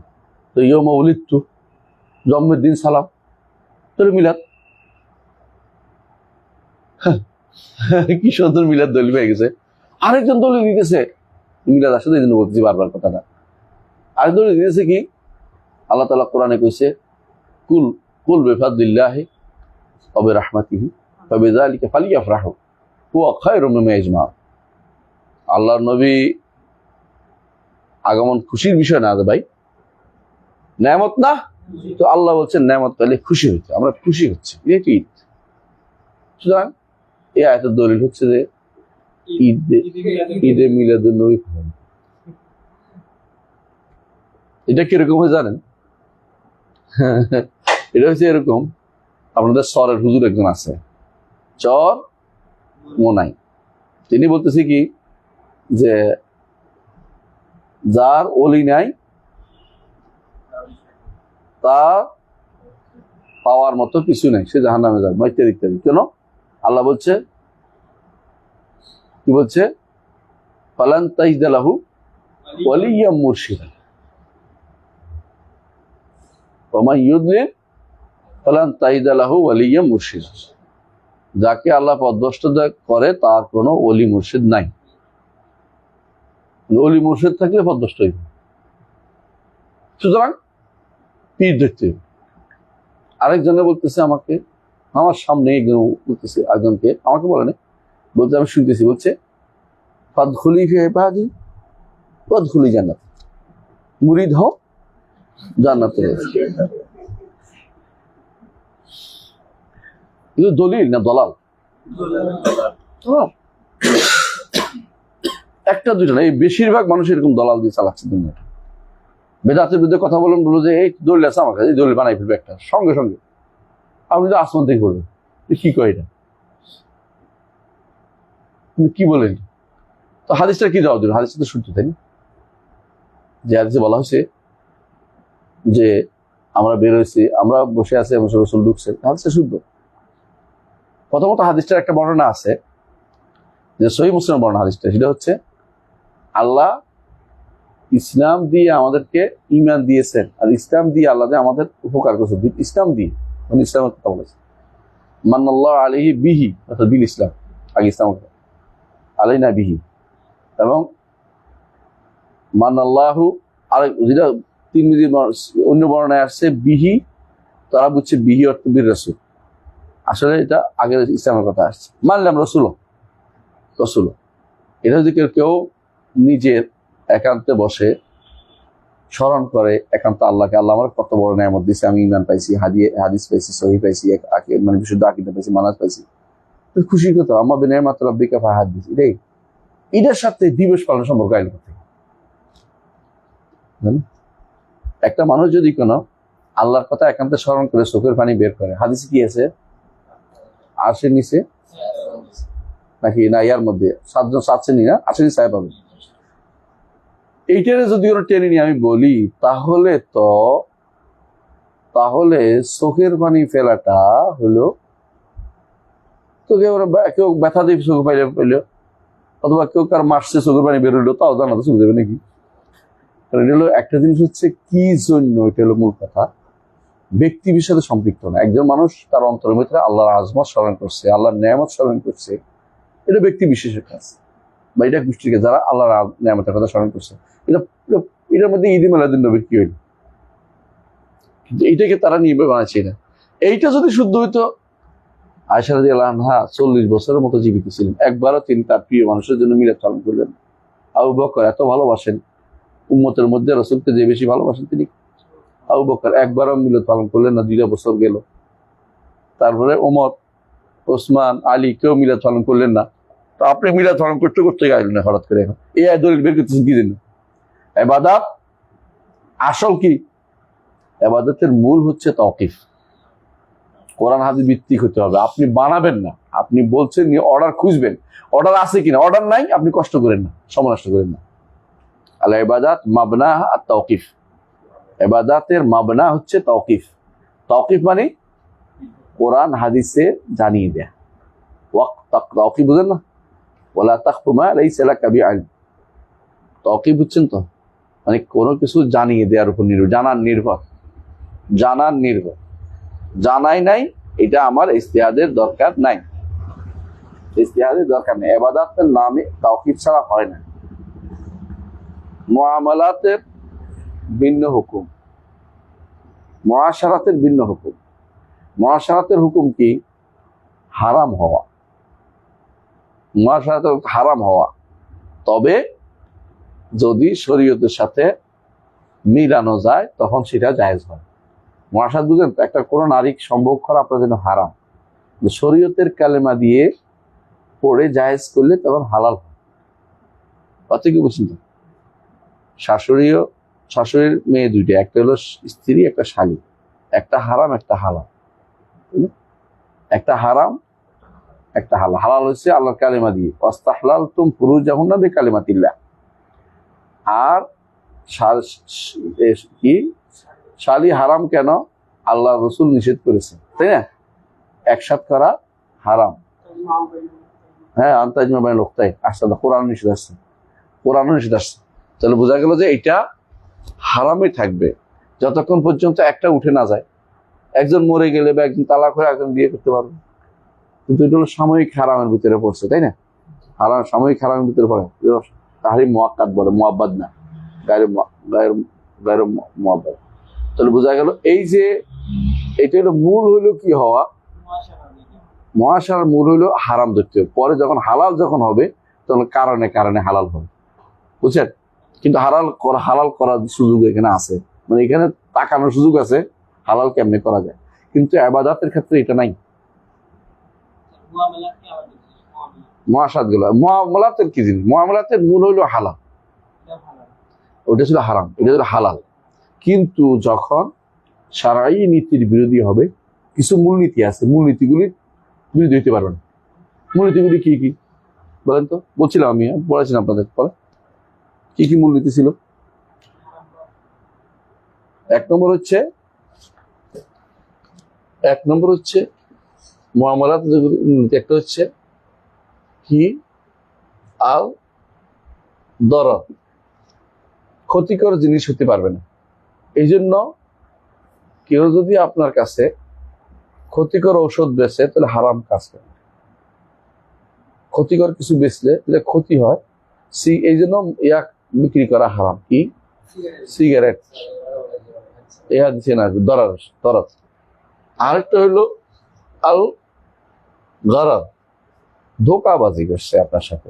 তো ইয়ৌমা উলিদতু, জন্মের দিন সালাম, তোর মিলাদ। কি সুন্দর মিলাদ দলিল হয়ে গেছে। আরেকজন দলিল দিতেছে মিলাদ আসলে, এই জন্য বলতেছি বারবার কথাটা। আরেক দলিল দিতেছে কি, আল্লাহ তাআলা কোরআনে কইছে কুল কুল বিফাদলিল্লাহি ওয়া বিরাহমাতিহি ফাবিযালিকা ফালইফরাহু হুয়া খায়রুম মিম্মা ইয়াজমাউন। আল্লাহর নবী আগমন খুশির বিষয় না ভাই, নেয়ামত না? তো আল্লাহ বলছেন নেয়ামত পেলে খুশি হচ্ছে, আমরা খুশি হচ্ছি, এটা কি ঈদ? সুতরাং এই আয়াতের দলিল হচ্ছে যে ঈদে মিলাদুন নবী। এটা কিরকম হয় জানেন? এটা হচ্ছে এরকম, আপনাদের চরের হুজুর একজন আছে, চর মোনাই, তিনি বলতেছে কি যে যার ওলি নাই তা পাওয়ার মতো কিছু নাই, সে জাহান্নামে যাবে, ইত্যাদি ইত্যাদি। কেন? আল্লাহ বলছে, কি বলছে? ফালান তাজিদা লাহু ওয়ালিয়্যাম মুরশিদা ওয়া মান ইউদ্লিল ফালান তাজিদা লাহু ওয়ালিয়্যাম মুরশিদা। যাকে আল্লাহ পথভ্রষ্ট করে তার কোনো ওলি মুর্শিদ নাই। ওলি মুর্শিদ থাকলে পথভ্রষ্ট হইবে। সুতরাং পীর ধরতে হবে। আরেকজনে বলতেছে আমাকে, আমার সামনে একজন বলতেছে, একজনকে আমাকে বলে না, বলতে আমি শুনতেছি, বলছে ফাদখুলি ফি ইবাদি ওয়াদখুলি জান্নাত, মুরিদ হও জান্নাতে। কিন্তু দলিল না দলাল? একটা দুইটা না, এই বেশিরভাগ মানুষ এরকম দলাল দিয়ে চালাচ্ছে দুনিয়াটা। বেদাতের বিরুদ্ধে কথা বলুন, বলবো যে এই দলিল আছে আমার কাছে, এই দলিল বানাই ফেলবে একটা, সঙ্গে সঙ্গে আপনি তো আসমান থেকে করবেন, কি কয় এটা, কি বলেন? তো হাদিসটা কি জবাব দেবেন? হাদিসটা তো শুনতে, তাই না? যে হাদিসে বলা হয়েছে যে আমরা বের হয়েছি, আমরা বসে আছি, এবং রাসূল ঢুকছে, হাদিসটা শুদ্ধ। প্রথমত হাদিসটার একটা বর্ণনা আছে, যে সহিহ মুসলিমের বর্ণনা হাদিসটা, সেটা হচ্ছে আল্লাহ ইসলাম দিয়ে আমাদেরকে ঈমান দিয়েছেন, আর ইসলাম দিয়ে আল্লাহ যে আমাদের উপকার করছে, ইসলাম দিয়ে, মানে ইসলামের কথা বলেছে। মান্নাল্লাহু আলাইহি বিহি, অর্থাৎ বিল ইসলাম, আগে ইসলাম আলাইনা বিহি, এবং মান্নাল্লাহু, আর যেটা তিরমিজি অন্য বর্ণনায় আসছে বিহি, তারা বুঝছে বিহি অর্থ বীর রাসূল, আসলে এটা আগের ইসলামের কথা আসছে। মানলাম রসুল, এটা যদি কেউ নিজের একান্তে বসে স্মরণ করে একান্ত আল্লাহকে, আল্লাহ আমার কত বড় নেয়ামত দিয়েছে, আমি ঈমান পাইছি, হাদিস পাইছি, সহিহ পাইছি, মানে বিশুদ্ধ আকীদা পাইছি, মানাজ পাইছি, খুশি কথা, আমার বিনিয়ামাত রাব্বিকা ফাহাদ্দিস, এটার সাথে দিবস পালনের সম্পর্ক আইল কথা। একটা মানুষ যদি কোনো আল্লাহর কথা একান্তে স্মরণ করে চোখের পানি বের করে, হাদিসে কি আছে? আরশের নিচে নাকি না ইয়ার মধ্যে 7 জন 7 শ্রেণী না, আরশের নিচে ছায়া পাবে। এইটারে যদি ওরা টেনে নিয়ে আমি বলি, তাহলে চোখের পানি ফেলাটা হলো, তো কেউ ব্যথা দিয়ে চোখের পানি পেলো, অথবা কেউ কার মাসছে চোখের পানি বেরোলো, তাও জানাতে চলে যাবে নাকি? কারণ এটা হলো একটা জিনিস হচ্ছে কি জন্য, এটা হলো মূল কথা, ব্যক্তি বিষয়ে সম্পৃক্ত না। একজন মানুষ তার অন্তরের ভিতরে আল্লাহর আজমত স্মরণ করছে, আল্লাহর নেয়ামত স্মরণ করছে, এটা ব্যক্তি বিশেষের কাজ, বা এটা গোষ্ঠীর কাজ, যারা আল্লাহর নেয়ামতের কথা স্মরণ করছে। এটার মধ্যে ঈদ মিলাদুন নবীর কি হইল? কিন্তু এইটাকে তারা নিয়ে বানাচ্ছে না। এইটা যদি শুদ্ধ হইতো, আয়েশা রাদিয়াল্লাহু আনহা 40 বছরের মতো জীবিত ছিলেন, একবারও তিনি তার প্রিয় মানুষের জন্য মিলাদ পালন করলেন। আবু বকর এত ভালোবাসেন উম্মতের মধ্যে, রাসূলকে যে বেশি ভালোবাসেন তিনি আবু বকর একবারও মিলাদ পালন করলেন না, 2 বছর গেল। তারপরে ওমর, ওসমান, আলী কেউ মিলাদ পালন করলেন না। তো আপনি মিলাদ পালন করতে করতে গেলেন না হঠাৎ করে, এখন এই দলিল বের করতেছেন কি জন্য? ইবাদত আসল কি? ইবাদতের মূল হচ্ছে তাওকিফ, কোরআন হাদিস ভিত্তিক হতে হবে। আপনি বানাবেন না, আপনি বলছেন অর্ডার খুঁজবেন, অর্ডার আছে কিনা, অর্ডার নাই আপনি কষ্ট করেন না, সময় নষ্ট করেন না। আল ইবাদাত মাবনাহা আত তাওকিফ, ইবাদাতের মাবনা হচ্ছে তাওকিফ। তাওকিফ মানে কোরআন হাদিসে জানিয়ে দেয়া। তাওকিফ বুঝেন না? ওয়ালা তাখফু মা লাইসা লাকা বিইলম। তাওকিফ বুঝছেন তো? মানে কোনো কিছু জানিয়ে দেওয়ার উপর নির্ভর, জানার নির্ভর। জানাই নাই, এটা আমার ইজতিহাদের দরকার নাই, ইজতিহাদের দরকার নেই। ইবাদতের নামে তাওকিফ ছাড়া হয় না। মুআমালাতের ভিন্ন হুকুম, মুআশারাতের ভিন্ন হুকুম। মুআশারাতের হুকুম কি? হারাম হওয়া। মুআশারাতের হারাম হওয়া, তবে যদি শরীয়তের সাথে মিলানো যায় তখন সেটা জায়েজ হয়। মুআশারাত বুঝেন তো? একটা কোনো নারী সম্ভোগ করা আপনার জন্য হারাম, শরীয়তের কালেমা দিয়ে পড়ে জায়েজ করলে তখন হালাল হয়। কথা কি বুঝছেন তো? শাশুড়ির মেয়ে দুইটা, একটা হলো স্ত্রী, একটা শালী, একটা হারাম একটা হালাল। একটা হারাম একটা হালাল। হালাল হচ্ছে আল্লাহর কালেমা দিয়ে, ওয়াস্তাহলালতুম ফুরুজাহুন্না বিকালিমাতিল্লাহ। আর কি শালী হারাম কেন? আল্লাহ রসুল নিষেধ করেছে, তাই না? একসাথ করা হারাম। হ্যাঁ, আনতাজমা বাইনাল উখতাইন আসছে, কোরআন নিষেধ আসছে, কোরআনও নিষেধ আসছে। তাহলে বোঝা গেল যে এটা হারামই থাকবে যতক্ষণ পর্যন্ত একটা উঠে না যায়। একজন মরে গেলে বা একজন তালাক হয়ে একজন বিয়ে করতে পারবে, কিন্তু এটা হলো সাময়িক হারামের ভিতরে পড়ছে, তাই না? হারাম সাময়িক হারামের ভিতরে পড়ে, তাহরিম মুআক্কাদ বলে, মুআব্বাদ না, গায়রে মুআব্বাদ। তাহলে বোঝা গেল এই যে এটা হলো মূল হইলো কি হওয়া, মুআশারার মূল হইলো হারাম ধরতে হবে। পরে যখন হালাল যখন হবে তখন কারণে কারণে হালাল হবে, বুঝছেন? কিন্তু হালাল করার সুযোগ এখানে আছে, মানে এখানে তাকানোর সুযোগ আছে হালাল কেমনে করা যায়, কিন্তু ইবাদতের ক্ষেত্রে এটা নাই। মুআশারাত গুলো, মুআমালাতের কি জিনিস? মুআমালাতের মূল হইলো হালাল, ওটা ছিল হারাম, এটা ছিল হালাল। কিন্তু যখন শারঈ নীতির বিরোধী হবে, কিছু মূলনীতি আছে, মূলনীতিগুলি বিরোধী হইতে পারবে না। মূলনীতিগুলি কি কি বলেন তো? বলছিলাম আমি, পড়াছিলাম আপনাদের পরে, কি কি মূলনীতি ছিল? এক নম্বর হচ্ছে মুআমালাত, একটা হচ্ছে কি আল দরর, ক্ষতিকর জিনিস হতে পারবে না। এই জন্য কেউ যদি আপনার কাছে ক্ষতিকর ঔষধ বেচে তাহলে হারাম কাজ করে, ক্ষতিকর কিছু বেচলে তাহলে ক্ষতি হয়, এই জন্য ইয়া বিক্রি করা হারাম। কি? সিগারেট, ইহা দিচ্ছে না, দরর। আরেকটা হইলো আল গরার, ধোকাবাজি করছে আপনার সাথে,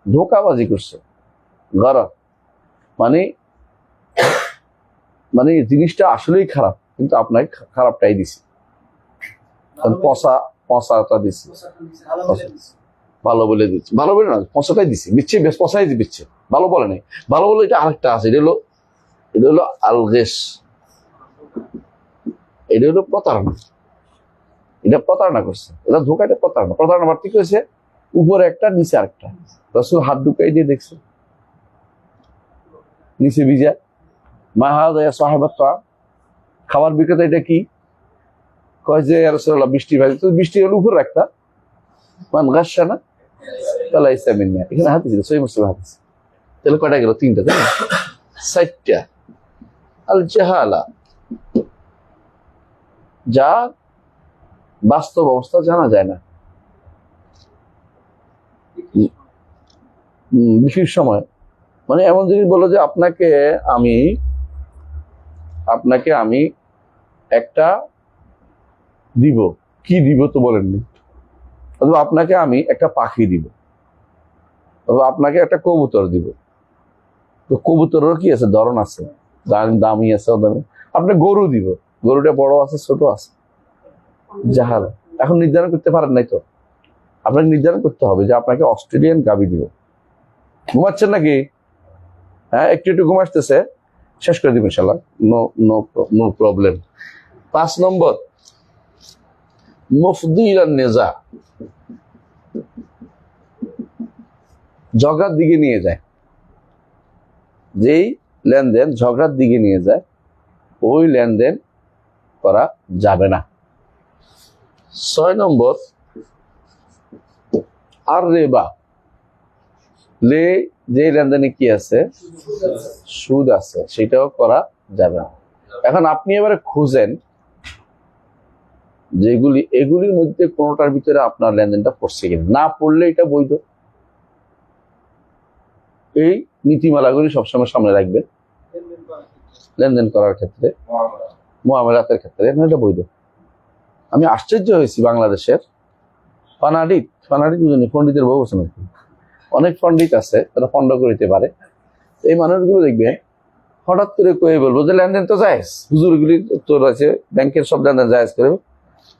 ধোকাবাজি করছে। গরার মানে জিনিসটা আসলেই খারাপ, কিন্তু আপনাকে খারাপটাই দিছে, পচাটা দিচ্ছে, ভালো বলে দিচ্ছে, ভালো বলে না, পচাটাই দিচ্ছে, দিচ্ছে বেশ, পচাই দিচ্ছে, ভালো বলে নাই। ভালো বলে এটা আরেকটা আছে, এটা হলো আলগেস, এটা হলো প্রতারণা, এটা প্রতারণা করছে, এটা ধোকা, এটা প্রতারণা বাড়তি করেছে, উপরে একটা নিচে আরেকটা। রাসূল হাত ঢুকাই দিয়ে দেখছে নিচে ভিজা, মা হাযা ইয়া সাহিবাত তাআম, খাবার বিক্রেতা এটা কি? কয় যে ইয়া রাসূলুল্লাহ বৃষ্টি ভাই, তো বৃষ্টি হলো উপরে একটা, মান গাশশানা ফালাইসা মিন্না, এখানে হাদিস ছিল, সহিহ মুসলিম হাদিস। তাহলে কয়টা গেল? 3টা, তাই না? 4টা। আল জাহালা, যা বাস্তব অবস্থা জানা যায় না, বিশেষ সময়, মানে এমন জিনিস বলো যে আপনাকে আমি একটা দিব, কি দিব তো বলেননি, অথবা আপনাকে আমি একটা পাখি দিব, অথবা আপনাকে একটা কবুতর দিব, তো কবুতরেরও কি আছে, ধরন আছে, দামি আছে, অদামি। আপনি গরু দিব, গরুটা বড় আছে ছোট আছে, জাহাল। এখন নির্ধারণ করতে পারেন নাই তো, আপনাকে নির্ধারণ করতে হবে যে আপনাকে অস্ট্রেলিয়ান গাভী দিব। ঘুমাচ্ছেন নাকি? হ্যাঁ, একটু একটু ঘুম আসতেছে, শেষ করে দিব ইনশাল্লাহ, নো নো নো প্রবলেম। 5 নম্বর, মুফদিল নেজা, ঝগড়ার দিকে নিয়ে যায়। যেই লেনদেন ঝগড়ার দিকে নিয়ে যায়, ওই লেনদেন করা যাবে না। 6 নম্বর, আর রেবা, যে লেনদেনে কি আছে, সুদ আছে, সেটাও করা যাবে না। এখন আপনি এবারে খুঁজেন যেগুলি, এগুলির মধ্যে কোনোটার ভিতরে আপনার লেনদেনটা পড়ছে কিনা। না পড়লে এটা বৈধ। এই নীতিমালাগুলি সবসময় সামনে রাখবেন লেনদেন করার ক্ষেত্রে, মুআমালাতের ক্ষেত্রে, এটা বৈধ। আমি আশ্চর্য হয়েছি, বাংলাদেশের ফানাডিক বুঝেনি, পণ্ডিতের বউ আছে নাকি, অনেক পণ্ডিত আছে, তারা পণ্ড করিতে পারে। এই মানুষগুলো দেখবে হঠাৎ করে কয়ে বলবো যে লেনদেন তো জায়েজ, হুজুরগুলি তো রয়েছে ব্যাংকের সব লেনদেন জায়েজ করে,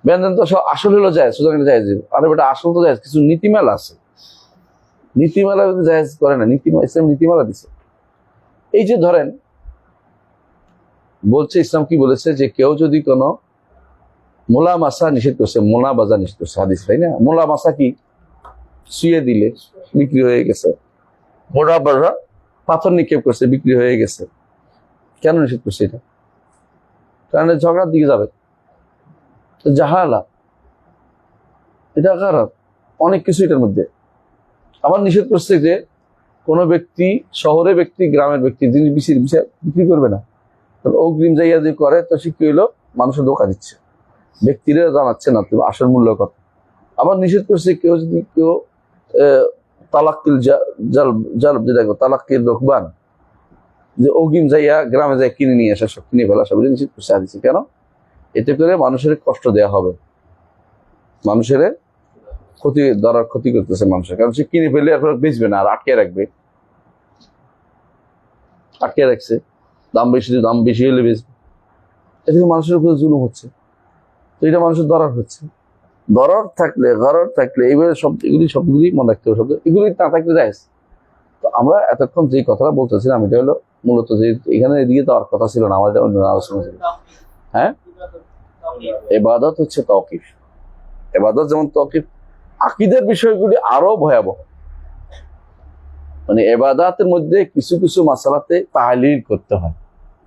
লেনদেন তো সব আসল হলো জায়েজ, সুতরাং জায়েজ। আরে বেটা, আসল তো জায়েজ, কিছু নীতিমালা আছে, নীতিমালা জায়েজ করে না, ইসলাম নীতিমালা দিছে। এই যে ধরেন বলছে, ইসলাম কি বলেছে যে কেউ যদি কোনো মোলা মাসা নিষেধ করছে, মোলা বাজা নিষেধ করছে হাদিস, তাই না? মোলা মাসা কি, শুয়ে দিলে বিক্রি হয়ে গেছে, মোড়া বাজা পাথর নিক্ষেপ করছে বিক্রি হয়ে গেছে। কেন নিষেধ করছে এটা? কারণ ঝগড়ার দিকে যাবে, জাহালা, এটা খারাপ, অনেক কিছু এটার মধ্যে। আবার নিষেধ করছে যে কোনো ব্যক্তি, শহরের ব্যক্তি গ্রামের ব্যক্তি যিনি বিক্রি করবে না, অগ্রিম যাইয়া যদি করে তো সে কি হইলো, মানুষের ধোঁকা দিচ্ছে, ব্যক্তিরা জানাচ্ছে না তুমি আসল মূল্য কত। আবার নিষেধ করছে কেউ যদি কেউ তালাক্কিল জাল যেটা তালাক্কিল রোকবান, যে অগ্রিম যাইয়া গ্রামে যাই কিনে নিয়ে আসা, সব কিনে ফেলা, সব নিষেধ করছে হাদিসে। কেন? এতে করে মানুষের কষ্ট দেয়া হবে, মানুষের ক্ষতি করতেছে মানুষের, কারণ সে কিনে ফেলে আর বেচবে না, আর আটকে রাখছে, দাম বেশি হলে বেচবে। এদিকে মানুষের উপরে জুলুম হচ্ছে, তো এটা মানুষের দরার হচ্ছে। দরার থাকলে এইভাবে সবগুলি মনে রাখতে হবে, এগুলি না থাকলে জায়েজ। তো আমরা এতক্ষণ যে কথাটা বলতেছিলাম, এটা হলো মূলত যে এখানে এদিকে তো আর কথা ছিল না, আমাদের অন্য আলোচনা ছিল। হ্যাঁ, ইবাদত হচ্ছে তাওকিফ, ইবাদত যেমন তাওকিফ, আকীদার বিষয়গুলি আরো ভয়াবহ। মানে ইবাদতের মধ্যে কিছু কিছু মাসালাতে তাহলিল করতে হয়।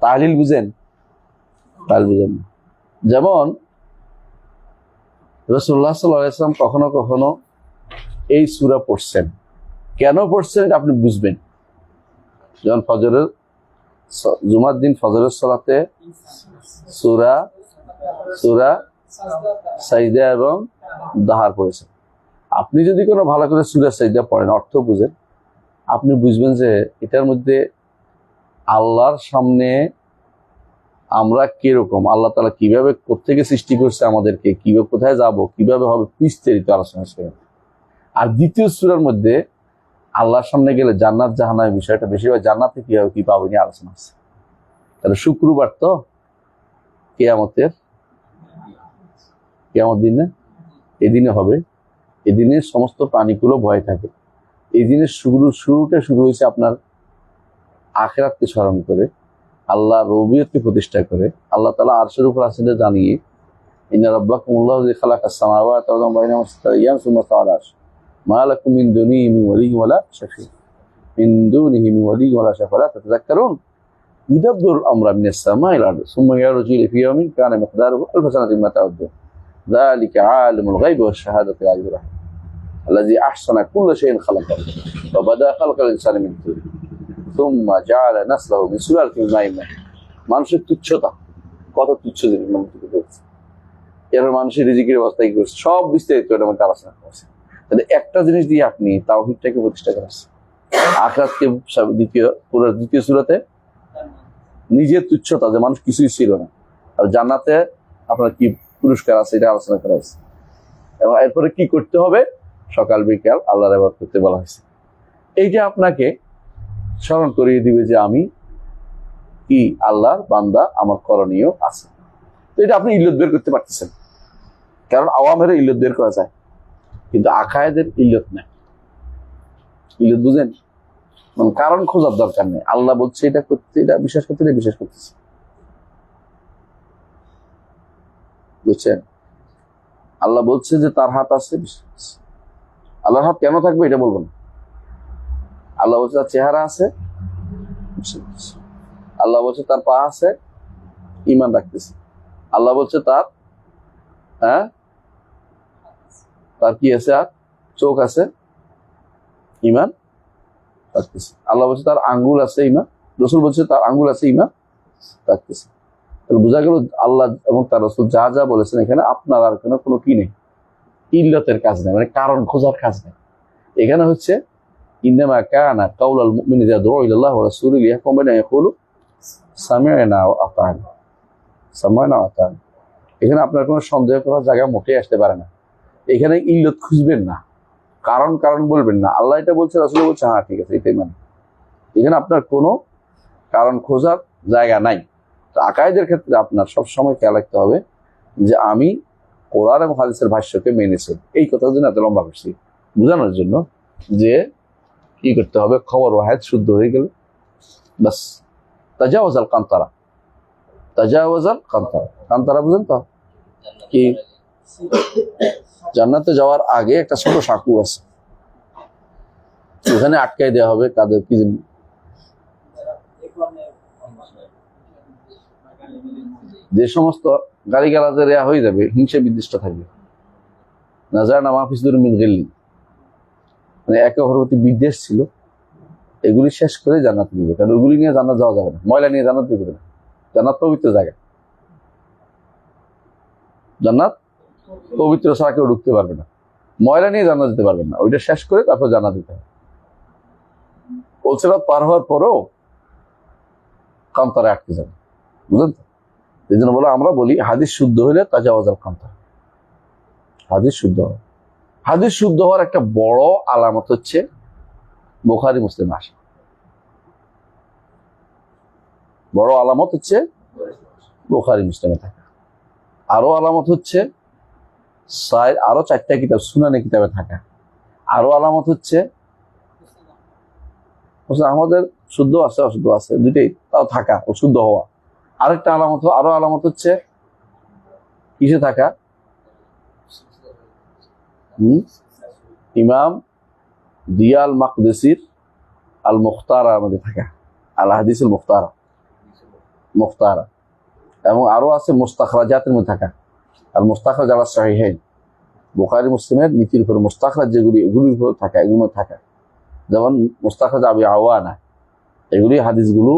তাহলিল বুঝেন? যেমন রাসূলুল্লাহ সাল্লাল্লাহু আলাইহি ওয়াসাল্লাম কখনো কখনো এই সূরা পড়ছেন, কেন পড়ছেন এটা আপনি বুঝবেন। যেমন জুমার দিন ফজরের সালাতে সূরা সাজদা এবং দাহার পড়েছেন। আপনি যদি কোনো ভালো করে সূরা সাজদা পড়েন, অর্থ বুঝেন, আপনি বুঝবেন যে এটার মধ্যে আল্লাহর সামনে আমরা কিরকম, আল্লাহ তাআলা কিভাবে কোত্থেকে সৃষ্টি করছে আমাদেরকে, কিভাবে কোথায় যাব, কিভাবে হবে, বিস্তারিত আলোচনা করেন। আর দ্বিতীয় সূরার মধ্যে আল্লাহর সামনে গেলে জান্নাত জাহান্নামের বিষয়টা বেশিরভাগ জান্নাতে কি হবে কি পাবো নিয়ে আলোচনা আছে। তাহলে শুক্রবার তো কিয়ামত দিনে, এদিনে হবে, এদিনে সমস্ত প্রাণীগুলো ভয় থাকে। এই দিনের শুরু হয়েছে আপনার আখিরাতকে স্মরণ করে, আল্লাহ রুবিয়তকে প্রতিষ্ঠা করে, আল্লাহ তাআলা আরশের উপর আছেন জানিয়ে, ইন্না রাব্বাকুমুল্লাহু যিনি খালাকাস সামাওয়াতি ওয়াল আরদা ওয়া সিত্তাতা আইয়াম সুম্মা ইস্তাওয়া আলা আরশিহি মা লাকুম মিন দুনিহি মিন ওয়ালিয়্যিন ওয়ালা শাফি'ইন ওয়ালা শাফি'আলা তাতাযাক্কারুন ইউদাব্বিরুল আমরা মিনাস সামা'i ইলাল আরদি সুম্মা ইয়ারজু ইলাইহি ফি ইয়াওমিন কানা মিকদারুহু আলফা সানাতিন মিম্মা তা'উদ্দুন যালিকা আলিমুল গায়বি ওয়াশ শাহাদাতি আল আজিজুর রাহিম আল্লাযী আহসানা কুল্লা শাইইন খালাকাহু ওয়া বাদাআ খালকাল ইনসানি মিন তিন সুম্মা জাআলা নাসলাহু মিন সুলালাতিন মিন মাইন। মানুষের তুচ্ছতা, কত তুচ্ছ জিনিস মানুষ করছে, এর মানুষের রিজিকের ব্যবস্থা কি করছে, সব বিস্তারিত এর মধ্যে আলোচনা করছে। তাহলে একটা জিনিস দিয়ে আপনি তাওহীদটাকে প্রতিষ্ঠা করেছেন, আখিরাতকে দ্বিতীয় সূরাতে নিজের তুচ্ছতা, যে মানুষ কিছুই ছিল না, আর জান্নাতে আপনার কি পুরস্কার আছে এটা আলোচনা করা হয়েছে। এবং এরপরে কি করতে হবে, সকাল বিকাল আল্লাহর ইবাদত করতে বলা হয়েছে। এইটা আপনাকে স্মরণ করিয়ে দিবে যে আমি কি আল্লাহর বান্দা, আমার করণীয় আছে। তো এটা আপনি ইল্লত বের করতে পারতেছেন, কারণ আওয়ামের ইল্লত বের করা যায়, কিন্তু আকায়েদের ইল্লত নাই। ইল্লত বুঝেন, মানে কারণ খোঁজার দরকার নেই। আল্লাহ বলছে এটা করতে, এটা বিশ্বাস করতে, এটা বিশ্বাস করতেছে, বুঝছেন? আল্লাহ বলছে যে তার হাত আছে, বিশ্বাস। আল্লাহর হাত কেন থাকবে এটা বলবো না। আল্লাহ বলছে তার চেহারা আছে, বিশ্বাস। আল্লাহ বলছে তার পা আছে, ঈমান রাখতেছে। আল্লাহ বলছে তার তার কি আছে, আর চোখ আছে, ঈমান রাখতেছে। আল্লাহ বলছে তার আঙ্গুল আছে, ঈমান। রাসূল বলছে তার আঙ্গুল আছে, ঈমান রাখতেছে। তাহলে বোঝা গেল আল্লাহ এবং তার রাসূল যা যা বলেছেন এখানে আপনার আর কোনো কি নেই, ইল্লতের কাজ নেই, মানে কারণ খোঁজার কাজ নেই। এখানে হচ্ছে ইন্নামা কানা কাউলাল মুমিনি ইযা দু'আ ইলাল্লাহি ওয়া রাসূলিহি লিয়াহকুম বাইনা ইয়াকুলু সামি'না ওয়া আতা'না, সামি'না ওয়া আতা'না। এখানে আপনার কোনো সন্দেহ করার জায়গা মোটেই আসতে পারে না। এখানে ইল্লত খুঁজবেন না, কারণ কারণ বলবেন না। আল্লাহ এটা বলছে, রাসূল বলছে, হ্যাঁ ঠিক আছে, এটাই মানে। এখানে আপনার কোনো কারণ খোঁজার জায়গা নাই। তো আকায়েদের ক্ষেত্রে আপনার সবসময় খেয়াল রাখতে হবে যে আমি কোরআন এবং হাদিসের ভাষ্যকে মেনেছি। এই কথার জন্য এত লম্বা করছি, বোঝানোর জন্য যে কি করতে হবে, খবর ওয়াহিদ শুদ্ধ হয়ে গেলে বাস। তাজাওয়াজাল কান্তারা, তাজাওয়াজাল কান্তারা, কান্তারা বুঝেন তো কি? জান্নাতে যাওয়ার আগে একটা ছোট সাঁকু আছে, ওখানে আটকাই দেওয়া হবে কাদের কি জন্য? যে সমস্ত গাড়ি গালাজের হয়ে যাবে, হিংসা বিদ্বেষ্ট থাকবে, না যায় না মাহফিজুর মিন গিল্লি, মানে একে অপরের প্রতি বিদ্বেষ ছিল, এগুলি শেষ করে জান্নাত দিবে। কারণ ওগুলি নিয়ে জান্নাত যাওয়া যাবে না, ময়লা নিয়ে জান্নাত দিবে না। জান্নাত পবিত্র জায়গা, জান্নাত পবিত্র ছাড়া কেউ ঢুকতে পারবে না, ময়লা নিয়ে জান্নাত দিতে পারবেন না। ওইটা শেষ করে তারপর জান্নাত দিতে হবে। ওলসেরাত পার হওয়ার পরেও কান্তারে আটকে যাবে, বুঝলেন তো? এই জন্য বলে আমরা বলি হাদিস শুদ্ধ হলে তাজাওয়াজাল কান্তার। হাদিস শুদ্ধ হওয়া, হাদিস শুদ্ধ হওয়ার একটা বড় আলামত হচ্ছে বুখারী মুসলিম আসা। বড় আলামত হচ্ছে বুখারী মুসলিমে থাকা। আরো আলামত হচ্ছে আরো 4টা কিতাব সুনানে কিতাবে থাকা। আরো আলামত হচ্ছে আমাদের শুদ্ধ আছে অশুদ্ধ আছে দুইটাই, তাও থাকা ও শুদ্ধ হওয়া। আরেকটা আলামত, আরো আলামত হচ্ছে কিসে থাকা? ইমাম দিয়াল মাকদেসির আল মুখতারা আমাদের থাকা, আল হাদিসুল মুখতারা, মুখতারা। এবং আরো আছে মুস্তাখরাজাতের মধ্যে থাকা, আর মুস্তাখরাজ আলা সাহিহাইন, বুখারী মুসলিমের নীতির উপর মুস্তাখরাজ যেগুলি, এগুলির উপর থাকা, এগুলোর থাকা। যেমন মুস্তাখরাজ আবি আওয়ানা, এগুলি হাদিসগুলো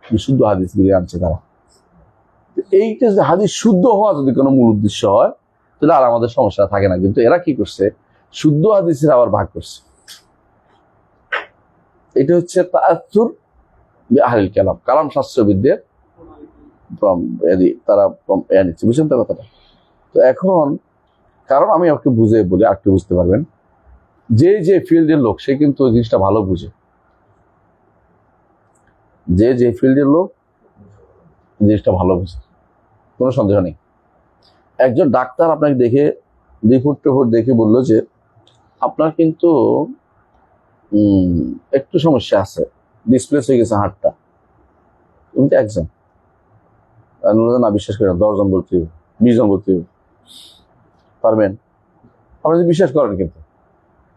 বিশুদ্ধ হাদিসগুলি আনছে তারা। এইটা যে হাদিস শুদ্ধ হওয়া যদি কোনো মূল উদ্দেশ্য হয় তাহলে আর আমাদের সমস্যা থাকে না। কিন্তু এরা কি করছে, শুদ্ধ হাদিসের আবার ভাগ করছে। এটা হচ্ছে তাআসসুর বিআহলিল কালাম, কালাম শাস্ত্রবিদদের তারা নিচ্ছে, বুঝছেন তো কথাটা? তো এখন কারণ আমি ওকে বুঝে বলি, একটু বুঝতে পারবেন, যে যে ফিল্ডের লোক সে কিন্তু ওই জিনিসটা ভালো বুঝে। যে যে ফিল্ডের লোক জিনিসটা ভালো বুঝে, কোনো সন্দেহ নেই। একজন ডাক্তার আপনাকে দেখে রিপোর্ট দেখে বললো যে আপনার কিন্তু একটু সমস্যা আছে, ডিসপ্লেস হয়ে গেছে হাড়টা। কিন্তু একজন না বিশ্বাস করেন, 10 জন বলতে হবে, 20 জন বলতে হবে, পারবেন? আপনি যদি বিশ্বাস করেন কিন্তু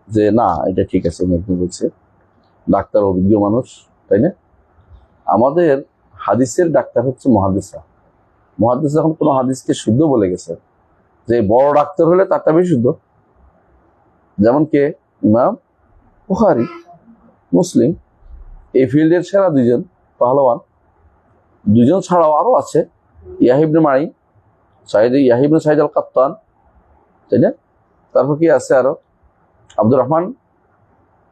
যে না এটা ঠিক আছে, বলছে ডাক্তার অভিজ্ঞ মানুষ, তাই না? আমাদের হাদিসের ডাক্তার হচ্ছে মুহাদ্দিসরা। মুহাদ্দিস যখন কোনো হাদিসকে শুদ্ধ বলে গেছে, যে বড় ডাক্তার হলে তারটা বেশি শুদ্ধ। যেমন কে? ইমাম বুখারী, মুসলিম, এই ফিল্ডের সেরা 2 জন পাহলওয়ান। 2 জন ছাড়াও আরো আছে, ইয়াহইয়া ইবনে মাঈন, ইয়াহইয়া ইবনে সাঈদ আল কাত্তান, তাই না? তারপর কি আছে আরো? আব্দুর রহমান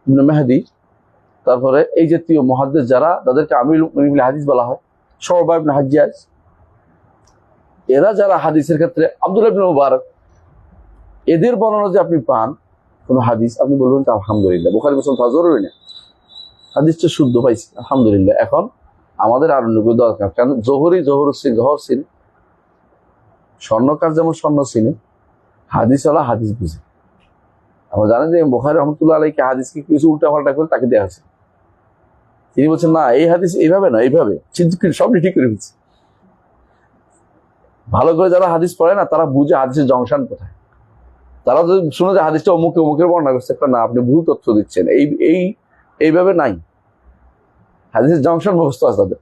ইবনে মেহদি। তারপরে এই জাতীয় মুহাদ্দিস যারা, তাদেরকে আমিরুল মুমিনিন হাদিস বলা হয়, শুআবা ইবনে হাজ্জাজ। এরা যারা হাদিসের ক্ষেত্রে, আব্দুল্লাহ ইবনে মুবারক, এদের বর্ণনা যে আপনি পান কোন হাদিস, আপনি বলবেন আলহামদুলিল্লাহ। বুখারী মুসলিম তো জরুরি না, হাদিসটা শুদ্ধ পাইছি আলহামদুলিল্লাহ। এখন আমাদের আরো নবী দরকার, কারণ জহর সিন, স্বর্ণকার যেমন স্বর্ণ চিনে, হাদিসওয়ালা হাদিস বুঝে। আমরা জানেন যে বুখারী রহমতুল্লাহ আলাইহি হাদিসকে কিছু উল্টাপাল্টা করে তাকে দেওয়া হয়েছে। তিনি বলছেন না, এই হাদিস এইভাবে না, এইভাবে, সবই ঠিক করে ফেলছে। ভালো করে যারা হাদিস পড়ে না, তারা বুঝে হাদিসের জংশন কোথায়। তারা যদি শুনে যে হাদিসটা অমুকের বর্ণনা করছে, না আপনি ভুল তথ্য দিচ্ছেন, এইভাবে নাই। হাদিসের জংশন মুখস্থ আছে তাদের।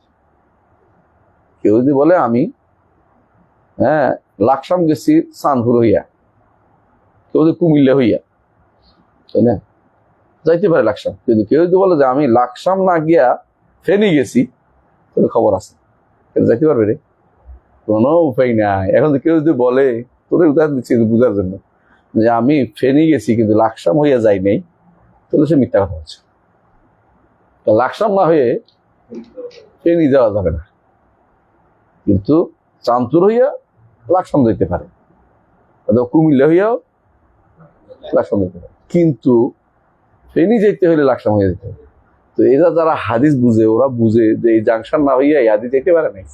কেউ যদি বলে আমি লাকসাম গেছি চাঁদপুর হইয়া, কেউ যদি কুমিল্লা হইয়া, তাই না, যাইতে পারে লাকসাম। কিন্তু কেউ যদি বলে যে আমি লাকসাম না গিয়া ফেনী গেছি, তাহলে খবর আছে, যাইতে পারবে রে? কোনো উপায় নাই। এখন কেউ যদি বলে, তোদের উদাহরণ দিচ্ছি বুঝার জন্য, যে আমি ফেনী গেছি কিন্তু লাকসাম হইয়া যাই নাই, তাহলে সে মিথ্যা কথা বলছে। লাকসাম না হয়ে ফেনী যাওয়া যাবে না, কিন্তু চাঁদপুর হইয়া লাকসাম যেতে পারে, কুমিল্লা হইয়াও লাকসাম যেতে পারে, কিন্তু ফেনী যেতে হলে লাকসাম হয়ে যেতে হবে। তো এরা যারা হাদিস বুঝে, ওরা বুঝে যে এই জাংশন না হইয়া এই হাদিস যেতে পারে নাই।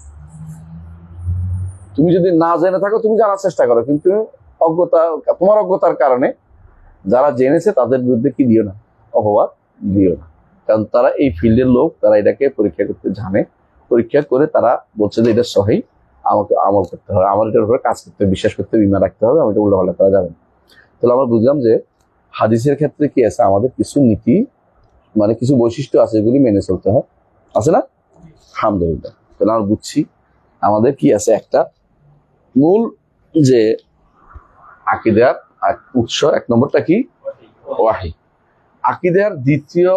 তুমি যদি না জেনে থাকো, তুমি জানার চেষ্টা করো, কিন্তু তোমার অজ্ঞতার কারণে যারা জেনেছে তাদের বিরুদ্ধে কি দিও না, অপবাদ দিও না। কারণ তারা এই ফিল্ডের লোক, তারা এটাকে পরীক্ষা করতে জানে, পরীক্ষা করে তারা বলছে যে এটা সহি, আমাকে আমল করতে হবে, আমার এটার উপরে কাজ করতে হবে, বিশ্বাস করতে হবে, ইমান রাখতে হবে, আমি এটা উল্টাপাল্টা করা যাবে না। তাহলে আমরা বুঝলাম যে হাদিসের ক্ষেত্রে কি আছে, আমাদের কিছু নীতি, মানে কিছু বৈশিষ্ট্য আছে, এগুলি মেনে চলতে হয়, আছে না? আলহামদুলিল্লাহ। তাহলে আমরা বুঝছি আমাদের কি আছে, একটা মূল যে আকীদার উৎস, এক নম্বরটা কি? ওয়াহী। আকীদার দ্বিতীয়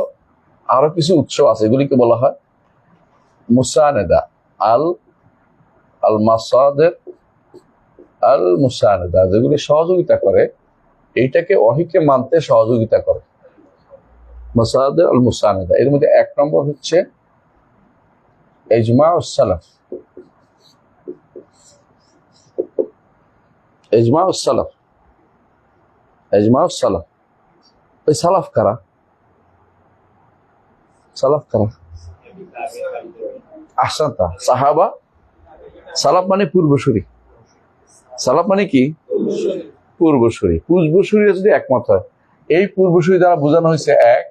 আরো কিছু উৎস আছে, এগুলিকে বলা হয় মুসানেদা, আল মাসাদের আল মুসানেদা, যেগুলি সহযোগিতা করে, এইটাকে ওয়াহীকে মানতে সহযোগিতা করে, মাসাদের আল মুসানেদা। এর মধ্যে এক নম্বর হচ্ছে ইজমা ও সালাফ। ইজমা ও সালাফ, ইজমা ও সালাফ। ওই সালাফ কারা? সালাফ কারা? আহসানতা, সাহাবা। সালাফ মানে পূর্বসূরি। সালাফ মানে কি? পূর্বসূরি। পূর্বসূরি যদি একমত হয়, এই পূর্বসূরি দ্বারা বোঝানো হয়েছে এক,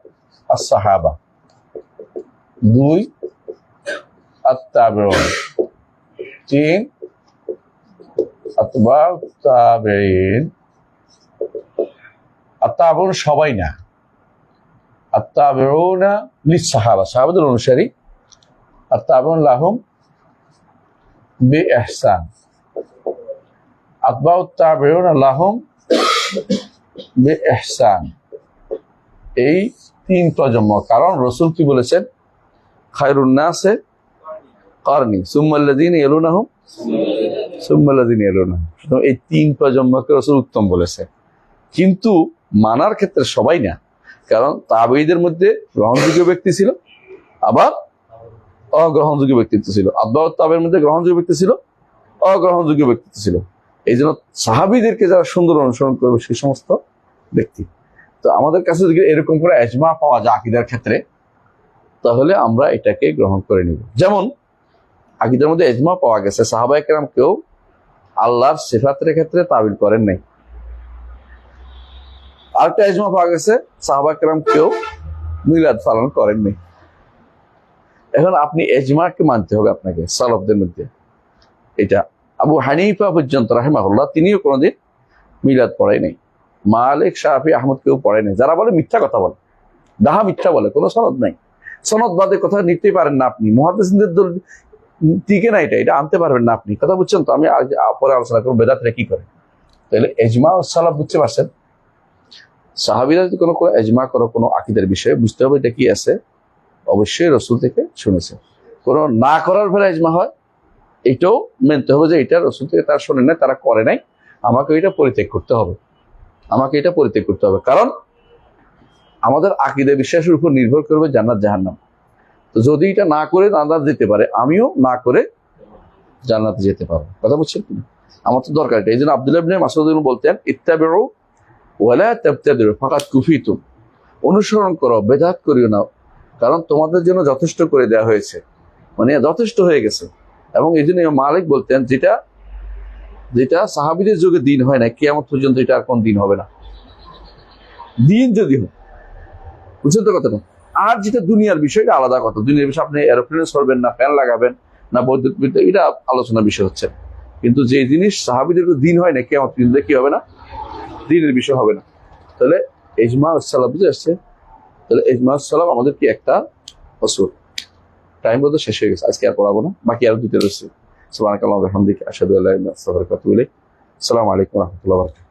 as-সাহাবা, দুই, at-তাবিউন, তিন, আতবাউ তাবিঈন। আত-তাবিউন সবাই না, আত-তাবিউনা লিস-সাহাবা, সাহাবাদের অনুসারী, আত-তাবিউন লাহুম বিইহসান, আতবাউ তাবিউনা লাহুম বিইহসান। এই তিন প্রজন্ম। কারণ রাসূল কি বলেছেন? খায়রুন নাসে কারনি সুম্মাল্লাযীনা ইয়ালুনাহুম সুম্মাল্লাযীনা ইয়ালুনাহুম। এই তিন প্রজন্মকে রাসূল উত্তম বলেছে, কিন্তু মানার ক্ষেত্রে সবাই না। কারণ তাবেঈদের মধ্যে গ্রহণযোগ্য ব্যক্তি ছিল, আবার অগ্রহণযোগ্য ব্যক্তিত্ব ছিল। আতবাউ তাবেঈর মধ্যে গ্রহণযোগ্য ব্যক্তি ছিল, অগ্রহণযোগ্য ব্যক্তিত্ব ছিল। এই জন্য সাহাবীদেরকে যারা সুন্দর অনুসরণ করবে সেই সমস্ত ব্যক্তি। তো আমাদের কাছে যদি এরকম করে ইজমা পাওয়া যায় আকীদার ক্ষেত্রে, তাহলে আমরা এটাকে গ্রহণ করে নিব। যেমন আকীদার মধ্যে ইজমা পাওয়া গেছে, সাহাবায়ে কেরাম কেউ আল্লাহর সিফাতের ক্ষেত্রে তাবিল করেন নাই। আরেকটা ইজমা পাওয়া গেছে, সাহাবায়ে কেরাম কেউ মিলাদ পালন করেন নাই। এখন আপনি ইজমাকে মানতে হবে আপনাকে সালাফদের মধ্যে। এটা আবু হানিফা পর্যন্ত রাহিমাহুল্লাহ, তিনিও কোনোদিন মিলাদ পড়াই নাই। মালিক, শাফি, আহমদ কেউ পড়ে নাই। যারা বলে মিথ্যা কথা বলে, ডাহা মিথ্যা বলে, কোনো সনদ নাই, সনদ বাদে কথা নিতেই পারেন না আপনি। মুহাদ্দিসদের টিকে না, এটা আনতে পারবেন না আপনি। কথা বুঝছেন তো? আমি পরে আলোচনা করবো বেদাতরা কি করে। তাহলে ইজমা ও সালাফ বুঝতে পারছেন? সাহাবীরা যদি কোনো ইজমা করো কোনো আকীদার বিষয়ে, বুঝতে হবে এটা কি আছে, অবশ্যই রাসূল থেকে শুনেছে। কোনো না করার ফলে ইজমা হয়, এটাও মানতে হবে যে এটা রাসূল থেকে তারা শোনে নাই, তারা করে নাই, আমাকে এটা পরিত্যাগ করতে হবে, আমাকে এটা পরিত্যাগ করতে হবে। কারণ আমাদের আকীদা বিশ্বাসের উপর নির্ভর করবে জান্নাত জাহান্নাম। তো যদি এটা না করে জান্নাত যেতে পারে, আমিও না করে জান্নাতে যেতে পারবো। কথা বুঝছেন কি? আমার তো দরকার এটা। এই জন্য আব্দুল্লাহ ইবনে মাসউদ বলতেন, ইত্তাবিউ ওয়ালা তাবতাদিউ ফাকাদ কুফিতুম। অনুসরণ করো, বেদাত করিও না, কারণ তোমাদের জন্য যথেষ্ট করে দেওয়া হয়েছে, মানে যথেষ্ট হয়ে গেছে। এবং এই জন্য মালিক বলতেন যেটা যেটা সাহাবীদের যুগে দিন হয় না, কিয়ামত পর্যন্ত এটা আর কোন দিন হবে না। দিন যদি হয়, বুঝছেন তো কথাটা? আর যেটা দুনিয়ার বিষয়, এটা আলাদা কথা। দুনিয়ার বিষয় আপনি এরোপ্লেনে চড়বেন না, ফ্যান লাগাবেন না, বৈদ্যুতিক বিদ্যুৎ, এটা আলোচনার বিষয় হচ্ছে। কিন্তু যে জিনিস সাহাবীদের দিন হয় না, কিয়ামত পর্যন্ত কি হবে না, দিনের বিষয় হবে না। তাহলে ইজমা সালাফ বুঝে আসছে। তাহলে ইজমা সালাফ আমাদের কি একটা অসুল। টাইম বোধ শেষ হয়ে গেছে, আজকে আর পড়াবো না, বাকি আরো দুটো রয়েছে। সুবহানাকাল্লাহু ওয়া বিহামদিকা আশহাদু আল্লা ইলাহা ইল্লা আনতা আস্তাগফিরুকা ওয়া আতুবু ইলাইক। আসসালামু আলাইকুম ওয়া রাহমাতুল্লাহি ওয়া বারাকাতুহু।